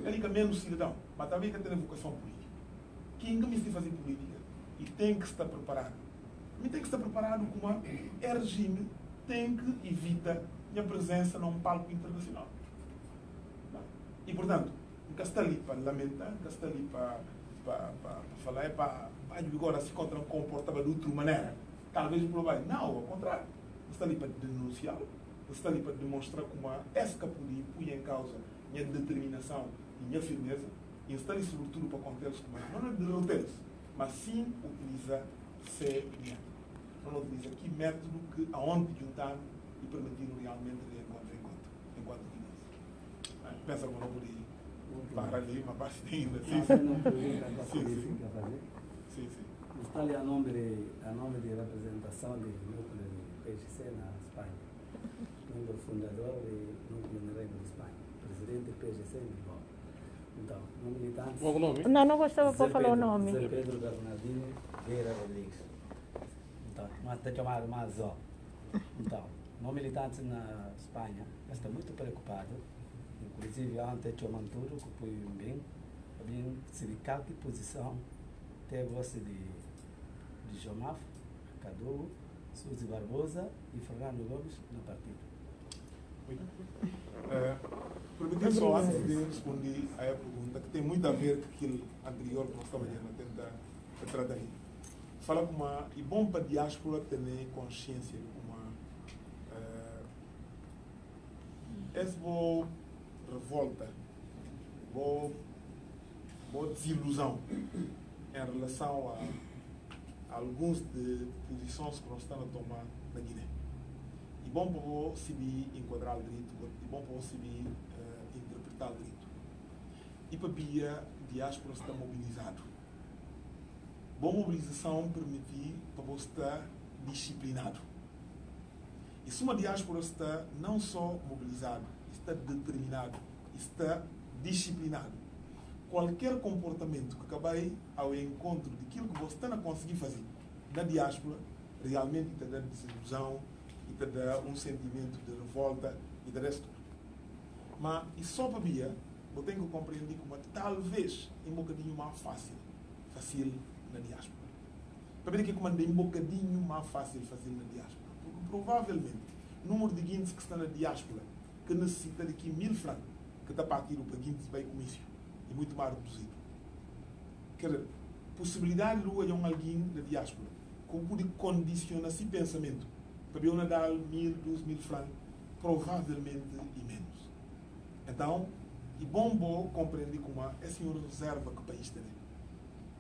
Ele é menos cidadão, mas também que tem vocação política. Quem que me está fazer política e tem que estar preparado. Me tem que estar preparado com uma regime tem que evitar a presença num palco internacional. E, portanto, nunca está ali para lamentar, nunca está ali para falar, para agora se encontra um comportamento de outra maneira. Talvez o problema não, ao contrário. Está ali para denunciar, está ali para demonstrar como essa capolia põe em causa minha determinação e minha firmeza, e está ali sobretudo para conter-se como não é derroter-se, mas sim utiliza ser método. Não utiliza que método que aonde juntar e permitir realmente enquanto guinense. Pensa que não podia parar ali uma parte ainda. Sim, sim. Está ali a nome de representação do núcleo de PGC na Espanha. Membro fundador do núcleo de Reino de Espanha. Presidente do PGC em Lisboa. Então, no militante. Qual o nome? Não gostava para falar o nome. Zé Pedro Bernardino Vieira Rodrigues. Então, mas está chamado Mazó. Então, no militante na Espanha está muito preocupado. Inclusive, ontem eu manturo que foi bem sindical que posição teve você de Jomaf, Cadu, Suzy Barbosa e Fernando Gomes no partido. Permitir só, antes de responder a pergunta, que tem muito a ver com aquilo anterior que nós estávamos a tentar tratar aí. Fala com uma. E bom para a diáspora ter consciência de uma. Essa boa revolta, boa desilusão em relação a algumas de posições que nós estamos a tomar na Guiné. E bom para você enquadrar o direito, e bom para você interpretar o direito. E para a diáspora está mobilizado. Boa mobilização permite para você estar disciplinado. E se uma diáspora está não só mobilizado, está determinado, está disciplinado, qualquer comportamento que acabe ao encontro daquilo que você está a conseguir fazer na diáspora, realmente te dá desilusão e te dá um sentimento de revolta e de resto. Mas, e só para mim, eu tenho que compreender como talvez é um bocadinho mais fácil na diáspora. Para ver que como é um bocadinho mais fácil fazer na diáspora. Porque provavelmente, o número de guindes que estão na diáspora, que necessita de 1000 francos, que está a partir para guindes vai comício, e muito mais reduzido. Quer dizer, possibilidade de ter alguém na diáspora que pode condicionar esse pensamento para eu dar 1000, 2000 francos, provavelmente e menos. Então, é bom compreender como é senhor reserva que o país tem.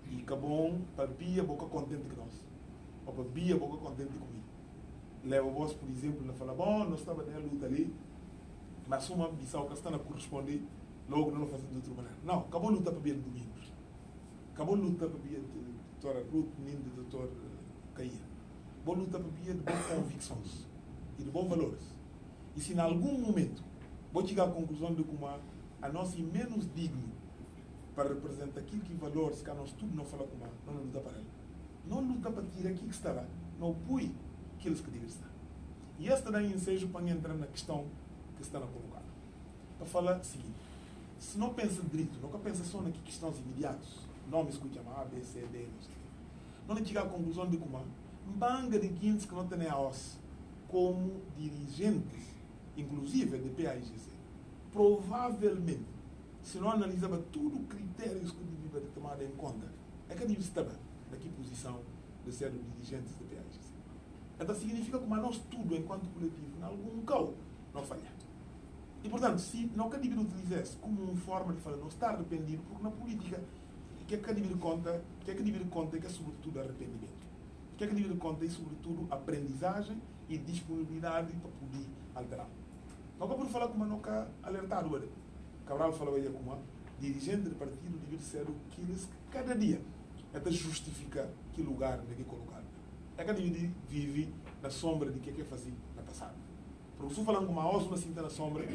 E que é bom para Bia boca contente com nós. Ou para Bia boca contente comigo. Leva vós, por exemplo, a falar, bom, nós estávamos na luta ali, mas uma missão que está a corresponder, logo não fazemos de outra maneira. Não, acabou a luta para Bia de Domingos. Acabou a luta para Bia de doutora Ruth, menino de doutor Caia. Boa luta para Bia de boas convicções e de bons valores. E se em algum momento vou chegar à conclusão de como a nós é menos digno para representar aquilo que valores que a nós tudo não fala como não luta para ele. Não luta para tirar aquilo que está lá. Não põe aqueles que devem estar. E esta daí ensejo para entrar na questão que está na colocada. Para falar o seguinte. Se não pensa direito, nunca pensa só naquelas questões imediatas. Não me escute A, B, C, D, não sei. Não chega à conclusão de como banga de guindes que não tem a OS como dirigentes, inclusive de PAIGC, provavelmente, se não analisava tudo os critérios que devia ter tomado em conta, é que devia estar naquela posição de ser dirigentes de PAIGC. Então significa que nós tudo, enquanto coletivo, em algum caso, não falha. E, portanto, se não quer utilizar-se como uma forma de falar, não está arrependido, porque na política, o que é que devia conta? O que é que devia conta é que é sobretudo arrependimento. O que é que devia conta é sobretudo aprendizagem e disponibilidade para poder alterar. Não por falar como não quer alertar o outro. Cabral falava aí como dirigente do partido deve ser o que cada dia até justifica que lugar de que colocar. É que deve vive na sombra de que quer fazer na passada. Porque se falando como a osma cinta na sombra,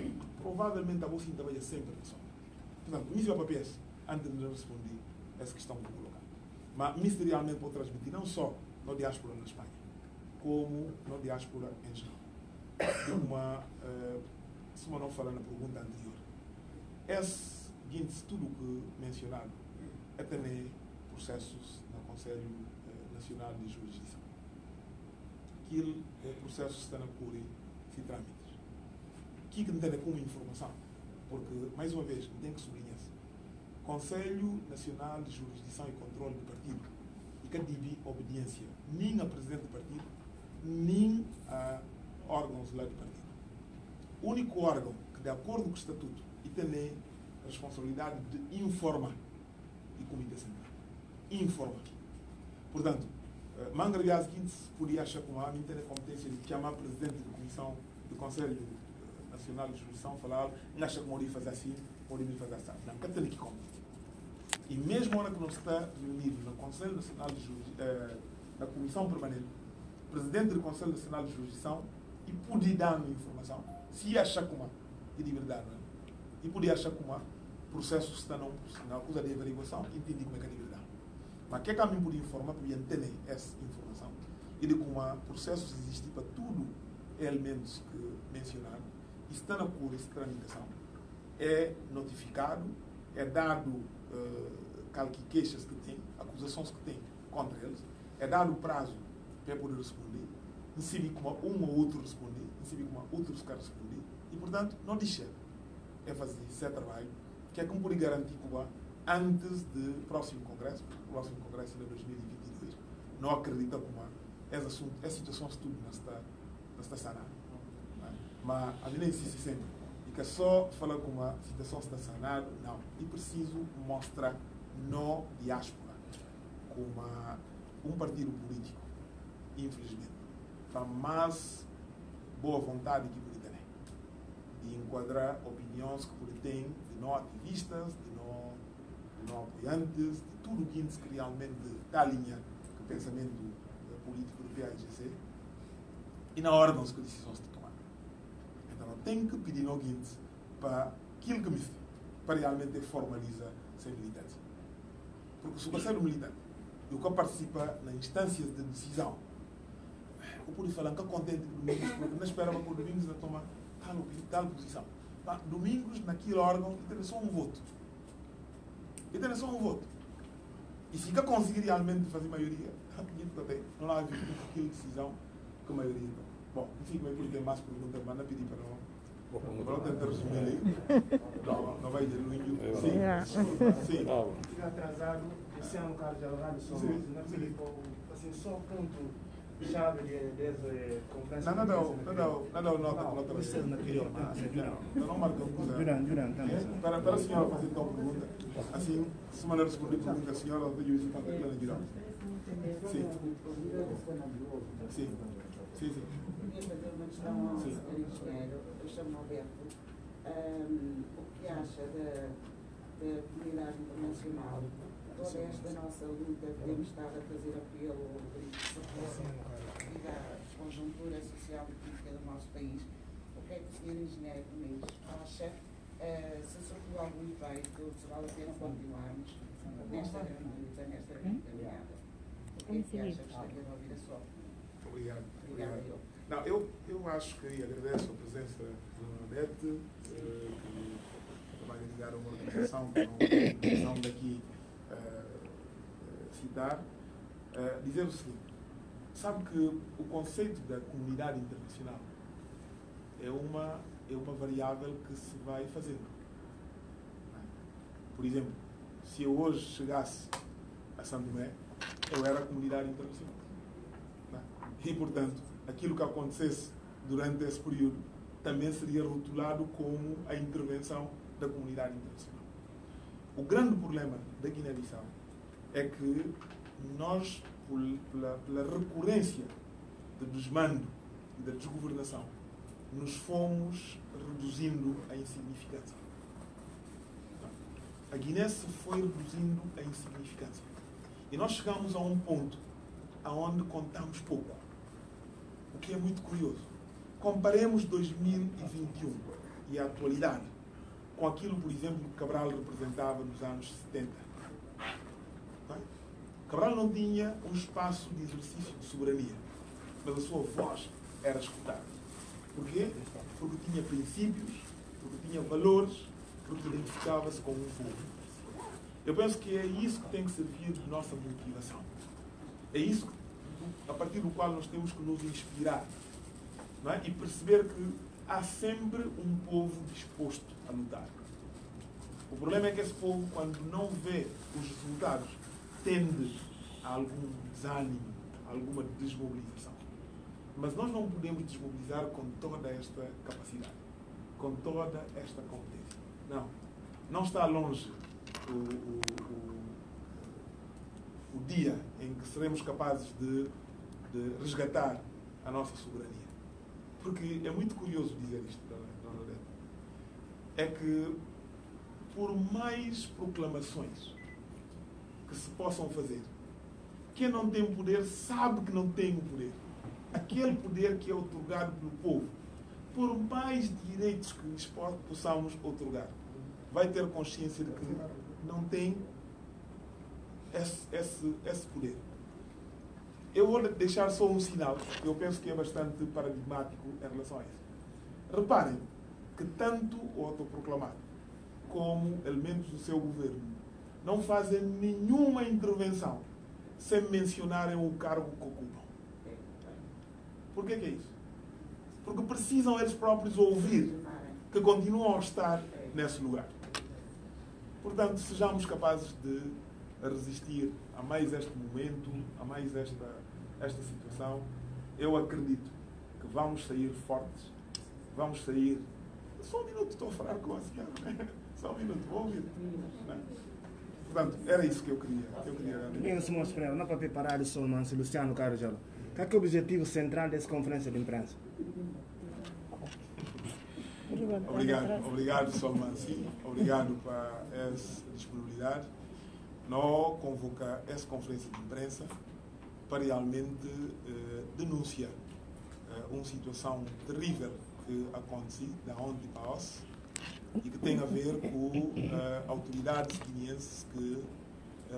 provavelmente a voz cinta vai sempre na sombra. Portanto, isso é para papéis, antes de responder essa questão que eu vou colocar. Mas, ministerialmente, vou transmitir não só na diáspora na Espanha, como na diáspora em geral. se não falar na pergunta anterior, esse tudo o que mencionado é também processos no Conselho Nacional de Jurisdição. Aquilo é processos que estão a correr sem trâmites. Que não tem como informação, porque, mais uma vez, tem que sublinhar Conselho Nacional de Jurisdição e Controle do Partido e que deve obediência nem a presidente do partido, nem a órgãos lá do partido. O único órgão que, de acordo com o Estatuto, e tem a responsabilidade de informar e Comitê Central. Informa. Portanto, Mangargás podia achar que a mim tem a competência de chamar o presidente da Comissão do Conselho Nacional de Jurisdição, falar, não acha que podia fazer assim, podia fazer assim. Não, que tem que contar. E mesmo a hora que nós está reunido no Conselho Nacional de Jurisdição, na Comissão Permanente, o presidente do Conselho Nacional de Jurisdição, e podia dar-me informação, se acha que de verdade, não é? E podia achar que processos estão na acusa de averiguação, entendi como é que é de verdade. Mas o que é que a mim podia informar, podia entender essa informação, e de como processos existem para tudo elementos que mencionaram, e está na cura essa tramitação, é notificado, é dado queixas que tem, acusações que tem contra eles, é dado prazo para poder responder, não se como um ou outro responder, não se como outros querem responder, e portanto não deixa é fazer esse trabalho, que é como poder garantir que antes do próximo Congresso, o próximo Congresso de 2022, não acredita que essa situação tudo não está sanada. Mas a gente insiste sempre, e que só falar que uma situação está sanada, não. E preciso mostrar no diáspora como um partido político, infelizmente, para mais boa vontade que pode ter, de enquadrar opiniões que pode ter de não ativistas, de não apoiantes, de tudo que realmente está linha com o pensamento político do PAIGC e na ordem que decisões se tomam. Então, tem que pedir ao seguinte para aquilo que me para realmente formalizar essa militância. Porque se você é um militante e o que participa nas instâncias de decisão, eu pude falar que é contente com Domingos, porque não esperava que o Domingos não tome tal posição. Mas Domingos, naquele órgão, tem só um voto. Ele tem só um voto. E se ele conseguir realmente fazer maioria, não há aquela decisão que a maioria toma. Bom, enfim, como é que tem mais perguntas, mas não pedi para não tentar resumir ali. Não vai ter muito. Sim. Fica atrasado, esse é um caso de Alvaro, só o ponto chave dessa conferência. Não, nota. Não marca coisa. Para a senhora fazer então a pergunta, assim, se não responder a pergunta, a senhora vai dizer para a Clara Girão. Sim. Queria fazer uma questão ao Sr. Engenheiro, eu chamo Alberto. O que acha da comunidade internacional? Toda esta nossa luta que temos estado a fazer apelo devido à conjuntura social e política do nosso país, o que é que o Sr. Engenheiro Domingos acha? Se surgiu algum efeito, se vale a pena continuarmos nesta grande luta, nesta grande caminhada? O que é que acha? Gostaria de ouvir a sua opinião. Obrigado. Não, eu acho que agradeço a presença do Odete, que vai ligar a uma organização que não daqui citar, dizer o seguinte: sabe que o conceito da comunidade internacional é uma variável que se vai fazendo. Por exemplo, se eu hoje chegasse a São Tomé, eu era a comunidade internacional. E, portanto, aquilo que acontecesse durante esse período também seria rotulado como a intervenção da comunidade internacional. O grande problema da Guiné-Bissau é que nós, pela recorrência do desmando e da desgovernação, nos fomos reduzindo a insignificância. A Guiné se foi reduzindo a insignificância. E nós chegamos a um ponto onde contamos pouco. O que é muito curioso. Comparemos 2021 e a atualidade com aquilo, por exemplo, que Cabral representava nos anos 70. Cabral não tinha um espaço de exercício de soberania, mas a sua voz era escutada. Porquê? porque tinha princípios, porque tinha valores, porque identificava-se com um povo. Eu penso que é isso que tem que servir de nossa motivação. É isso a partir do qual nós temos que nos inspirar, não é? E perceber que há sempre um povo disposto a lutar. O problema é que esse povo, quando não vê os resultados, tende a algum desânimo, a alguma desmobilização. Mas nós não podemos desmobilizar com toda esta capacidade, com toda esta competência. Não. Não está longe o dia em que seremos capazes de resgatar a nossa soberania. Porque é muito curioso dizer isto, Dona Odete. É que, por mais proclamações que se possam fazer, quem não tem poder sabe que não tem o poder. Aquele poder que é otorgado pelo povo, por mais direitos que lhes possamos otorgar, vai ter consciência de que não tem esse poder. Eu vou deixar só um sinal que eu penso que é bastante paradigmático em relação a isso. Reparem que tanto o autoproclamado como elementos do seu governo não fazem nenhuma intervenção sem mencionarem o cargo que ocupam. Por que é isso? Porque precisam eles próprios ouvir que continuam a estar nesse lugar. Portanto, sejamos capazes de resistir a mais este momento, a mais esta situação. Eu acredito que vamos sair fortes, vamos sair... Só um minuto, estou a falar com a senhora. Só um minuto, vou ouvir. Portanto, era isso que eu queria. Bem, Simão Espremo, não para preparar o Sr. Manso Luciano Carlos Jalo. Qual é o objetivo central dessa conferência de imprensa? Obrigado, Sr. Mansi. Obrigado por essa disponibilidade. Nós convocamos essa conferência de imprensa para realmente denunciar uma situação terrível que aconteceu da ontem para hoje e que tem a ver com autoridades guineenses que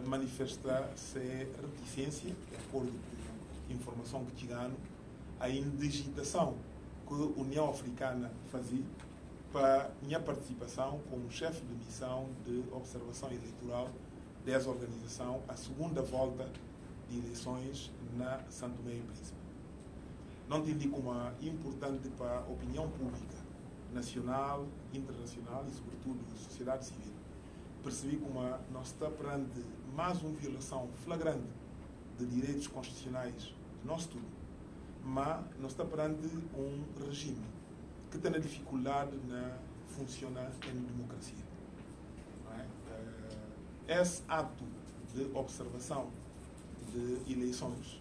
manifestam-se reticência, de acordo com a informação que chegaram, a indigitação que a União Africana fazia para a minha participação como chefe de missão de observação eleitoral dessa organização, a segunda volta de eleições na Santo Tomé e Príncipe. Não entendi como é importante para a opinião pública nacional, internacional e, sobretudo, a sociedade civil. Percebi como nós estamos perante mais uma violação flagrante de direitos constitucionais do nosso tudo, mas nós estamos perante um regime que tem dificuldade na funcionar em democracia. Esse ato de observação de eleições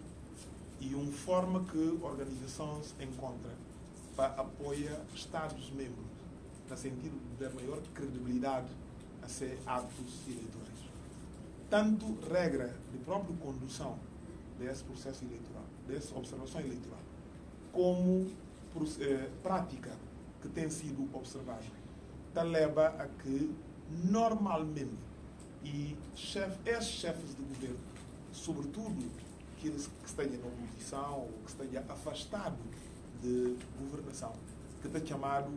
e uma forma que a organização se encontra para apoiar Estados-membros, no sentido de dar maior credibilidade a ser atos eleitorais. Tanto regra de própria condução desse processo eleitoral, dessa observação eleitoral, como prática que tem sido observada, leva a que, normalmente, e esses chefes de governo, sobretudo aqueles que estejam na oposição ou que estejam afastados de governação, que está chamado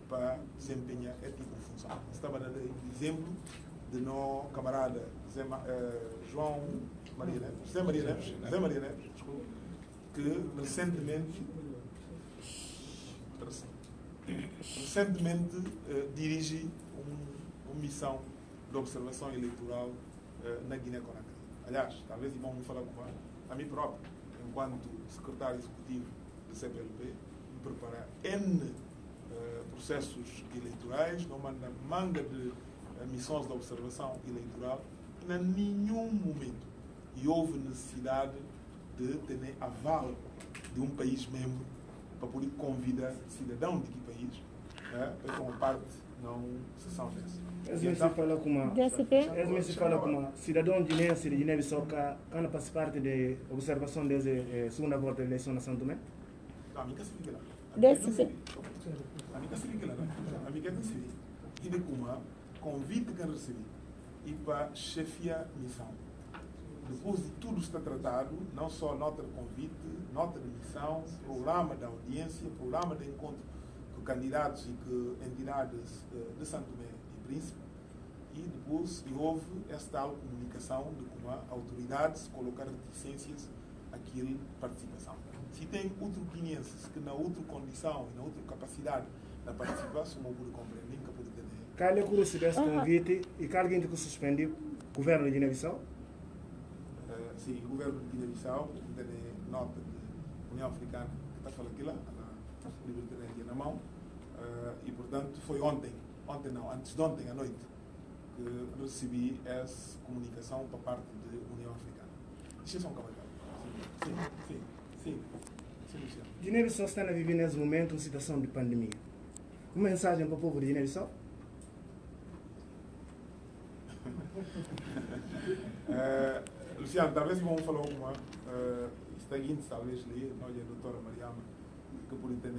para desempenhar esse tipo de função. Estava dando exemplo de nosso camarada Zé Maria Neves, desculpa, que recentemente dirige uma missão de observação eleitoral na Guiné-Conakry. Aliás, talvez vão falar com a mim próprio, enquanto secretário executivo do CPLP, me preparar N processos eleitorais, não manda manga de missões de observação eleitoral, e em nenhum momento e houve necessidade de ter aval de um país membro para poder convidar cidadãos de que país para tomar parte numa sessão dessa. Esse se fala com uma cidadão guinense de Guiné-Bissau que anda para parte de observação da segunda volta da eleição na São Tomé? A minha se fica lá. A minha se fica lá. A minha se fica. E de como convite que eu recebi e para chefiar missão. Depois de tudo está tratado, não só nota de convite, nota de missão, programa de audiência, programa de encontro que candidatos e que entidades de Santo Tomé e Príncipe, e depois houve essa tal comunicação de como a autoridades colocar reticências àquela participação. Se tem outros guineenses que na outra condição e na outra capacidade de participar, se não pode compreender, que pode ter. Qual é o esse convite e qual é que suspendeu o governo de Guiné-Bissau? Sim, o governo de Guiné-Bissau tem nota da União Africana que está falando aquilo, a libertadeirinha na mão, e portanto foi ontem não, antes de ontem à noite, que recebi essa comunicação para parte da União Africana. Deixa eu só um comentário. Sim. Guiné-Bissau está a viver nesse momento uma situação de pandemia. Uma mensagem para o povo de Guiné-Bissau? Luciano, talvez vamos falar uma seguinte, talvez ali, nós a doutora Mariama, que pode ter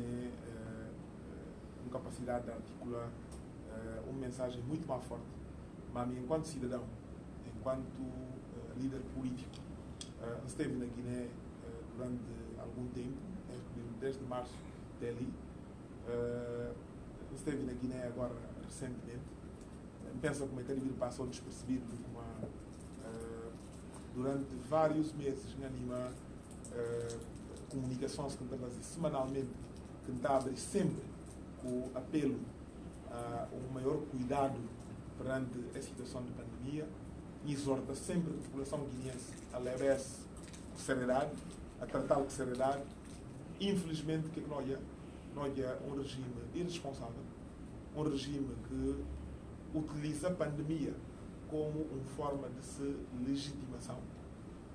uma capacidade de articular uma mensagem muito mais forte. Mas enquanto cidadão, enquanto líder político, esteve na Guiné durante algum tempo, desde março até ali, esteve na Guiné agora recentemente. Pensa como é que ele passou despercebido durante vários meses anima comunicações que estava a fazer semanalmente, que está a abrir sempre com apelo a um maior cuidado perante a situação de pandemia e exorta sempre a população guineense a levar-se com seriedade, a tratá-lo com seriedade. Infelizmente, que nós é um regime irresponsável, um regime que utiliza a pandemia como uma forma de se legitimação.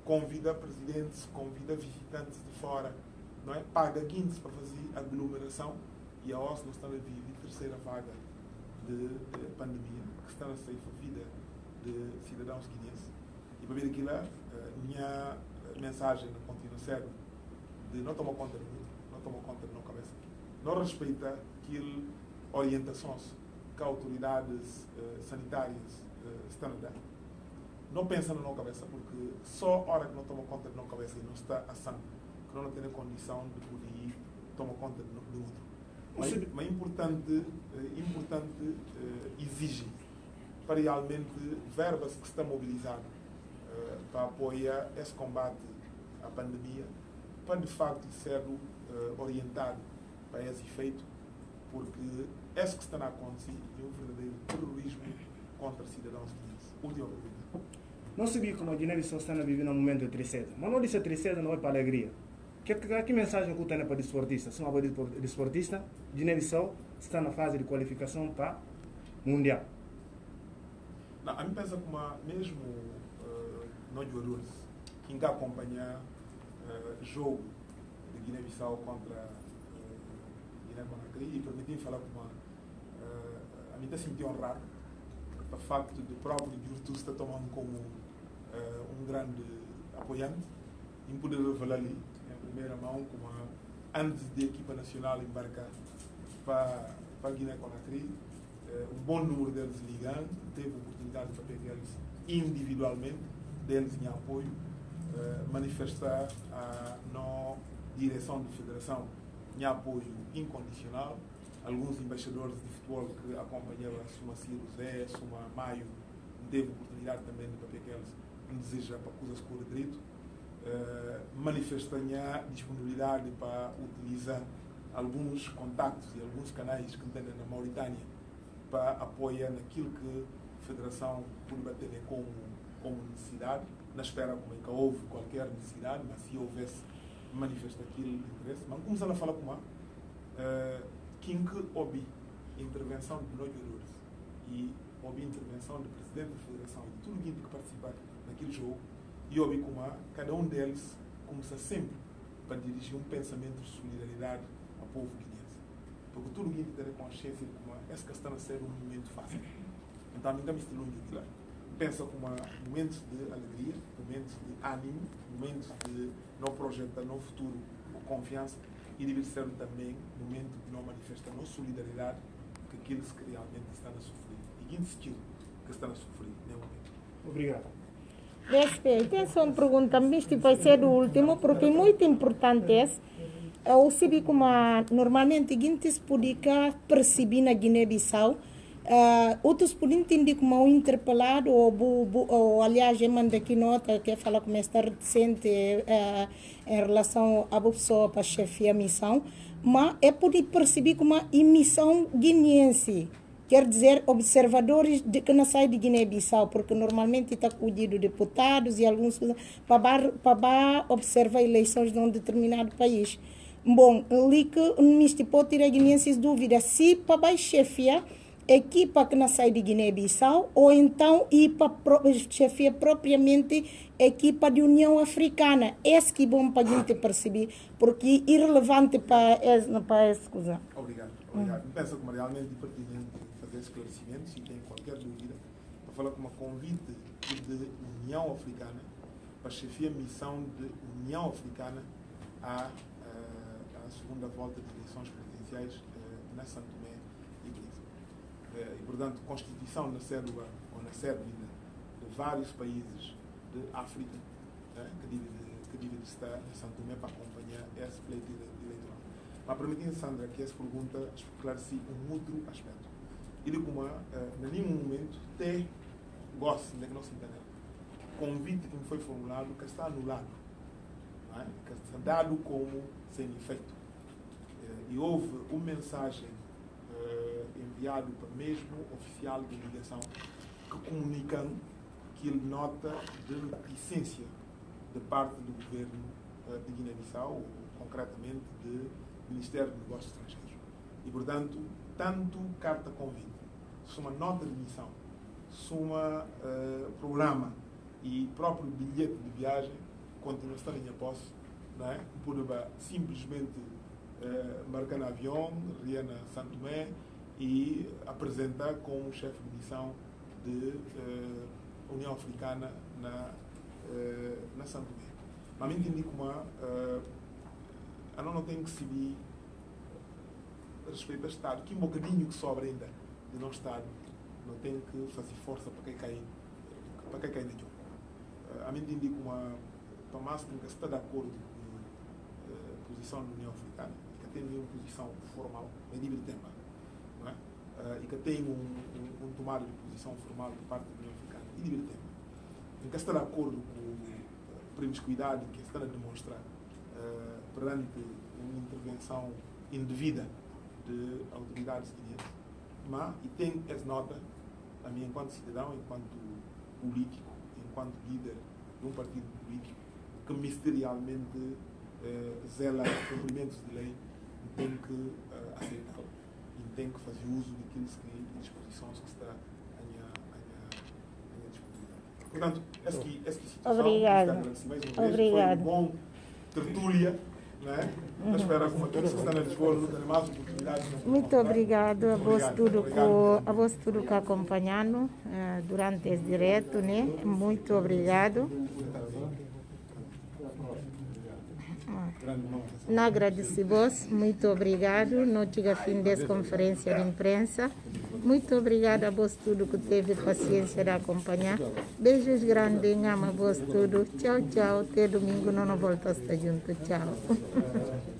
Convida presidentes, convida visitantes de fora, não é? Paga guindes para fazer aglomeração e a OSNO está a viver a terceira vaga de pandemia que está a sair a vida de cidadãos guineenses. E para ver aquilo, minha mensagem continua a ser de não tomar conta de mim, não tomar conta de não cabeça. Não respeita aquelas orientações que autoridades sanitárias estão a dar. Não pensa na nossa cabeça, porque só a hora que não toma conta de nossa cabeça e não está assando, que não tem a condição de poder tomar conta do outro. Mas é importante exige para realmente verbas que estão mobilizadas para apoiar esse combate à pandemia, para de facto ser orientado para esse efeito, porque esse que está a acontecer é um verdadeiro terrorismo contra cidadãos guineenses. Última pergunta. Não sabia como a Guiné-Bissau está a viver num momento de tristeza, mas não disse tristeza, não é para alegria. Que mensagem que tem para o desportista? Se não é para o desportista, Guiné-Bissau está na fase de qualificação para o Mundial. Não, a mim pensa como mesmo nós jogadores que ainda acompanhar o jogo de Guiné-Bissau contra Guiné-Conakry e permitir falar como a mim está sentindo honrado o facto de próprio Virtus estar tomando como um grande apoiante e poder revelar ali em primeira mão como antes da equipa nacional embarcar para Guiné-Conakry, um bom número deles ligando, teve a oportunidade de pegar eles individualmente, deles em apoio, manifestar a não direção de federação em apoio incondicional. Alguns embaixadores de futebol que acompanharam a Suma Ciro Zé, Suma Maio, teve a oportunidade também de pegar eles em desejar para coisas com o direito, manifestam a disponibilidade para utilizar alguns contactos e alguns canais que têm na Mauritânia para apoiar naquilo que a Federação pode bater como necessidade, na espera como é que houve qualquer necessidade, mas se houvesse, manifesta aquele interesse. Mas começando a falar com a quem que houve intervenção de nós jogadores e houve intervenção do presidente da Federação e de todo mundo que participar naquele jogo, e houve como cada um deles começa sempre para dirigir um pensamento de solidariedade ao povo guineense. Porque todo mundo tem a consciência de como esse que está a ser um momento fácil. Então, a mim também estou longe de lá. Pensa como momentos de alegria, momentos de ânimo, momentos de não projetar no futuro com confiança, e deve ser também momento de não manifestar não solidariedade com aqueles que realmente estão a sofrer. E quem sentiu que estão a sofrer nesse momento. Obrigado. Respeito, essa é uma pergunta, mas vai ser o último, porque é muito importante esse. eu sabe como normalmente guintes pudica perceber na Guiné-Bissau, outros podem entender como um interpelado ou aliás eu mando aqui nota que fala como está recente em relação à pessoa para chefiar a missão, mas é poder perceber como uma missão guineense. Quer dizer, observadores que não saem de Guiné-Bissau, porque normalmente está cuidado de deputados e alguns para observar eleições de um determinado país. Bom, ali que neste pode tirar guineenses dúvida se para chefiar equipa que não sai de Guiné-Bissau ou então ir para chefiar propriamente equipa de União Africana. Esse que é bom para a gente perceber, porque é irrelevante para essa coisa. Obrigado. Penso que realmente é pertinente fazer esclarecimentos, se tem qualquer dúvida, para falar com uma convite de União Africana, para chefiar a missão de União Africana à segunda volta de eleições presidenciais na São Tomé e Príncipe. E, portanto, Constituição na célula ou na célula de vários países de África que devem estar em São Tomé para acompanhar esse pleito eleitoral. Mas permitindo, Sandra, que essa pergunta esclarece um outro aspecto. Ele, como em nenhum momento, tem gosto de que não se entenda. O convite que me foi formulado que está anulado, não é? Que está dado como sem efeito. E houve uma mensagem enviada para o mesmo oficial de ligação que comunicam que ele nota de reticência de parte do governo de Guiné-Bissau, ou concretamente do Ministério dos Negócios Estrangeiros. E, portanto, tanto carta convite, se uma nota de missão, se um programa e próprio bilhete de viagem continua a estar em posse, não é? Por simplesmente marcar no avião, ir na São Tomé e apresentar como chefe de missão de União Africana na São Tomé. Mas eu entendi como a não tem que seguir respeito ao Estado, que um bocadinho que sobra ainda de não Estado, não tem que fazer força para quem cai na jogo. A mim entendi como Tomás tem que estar de acordo com a posição da União Africana, que tem uma posição formal, mas livre de tema, não é? E que tem um tomado de posição formal por parte da União Africana, e livre de tema. Tem que estar de acordo com a promiscuidade que está a demonstrar perante uma intervenção indevida de autoridades guineenses. Mas, e tem essa nota, a mim enquanto cidadão, enquanto político, enquanto líder de um partido político, que ministerialmente zela cumprimentos de lei, tem que aceitar e tem que fazer uso daquelas disposições que está à disponibilidade. Portanto, essa situação, obrigado. Obrigado. Foi um bom tertúlia, não é? Espero que todos que estão na Lisboa não tenham mais oportunidades. Muito obrigado a vós tudo que acompanharam durante esse direto, né? Muito obrigado. Não agradecemos, muito obrigado. Não chega a fim dessa conferência de imprensa. Muito obrigado a vós tudo que teve paciência de acompanhar. Beijos grandes, amo a vós tudo. Tchau, tchau. Até domingo não volto a estar junto. Tchau.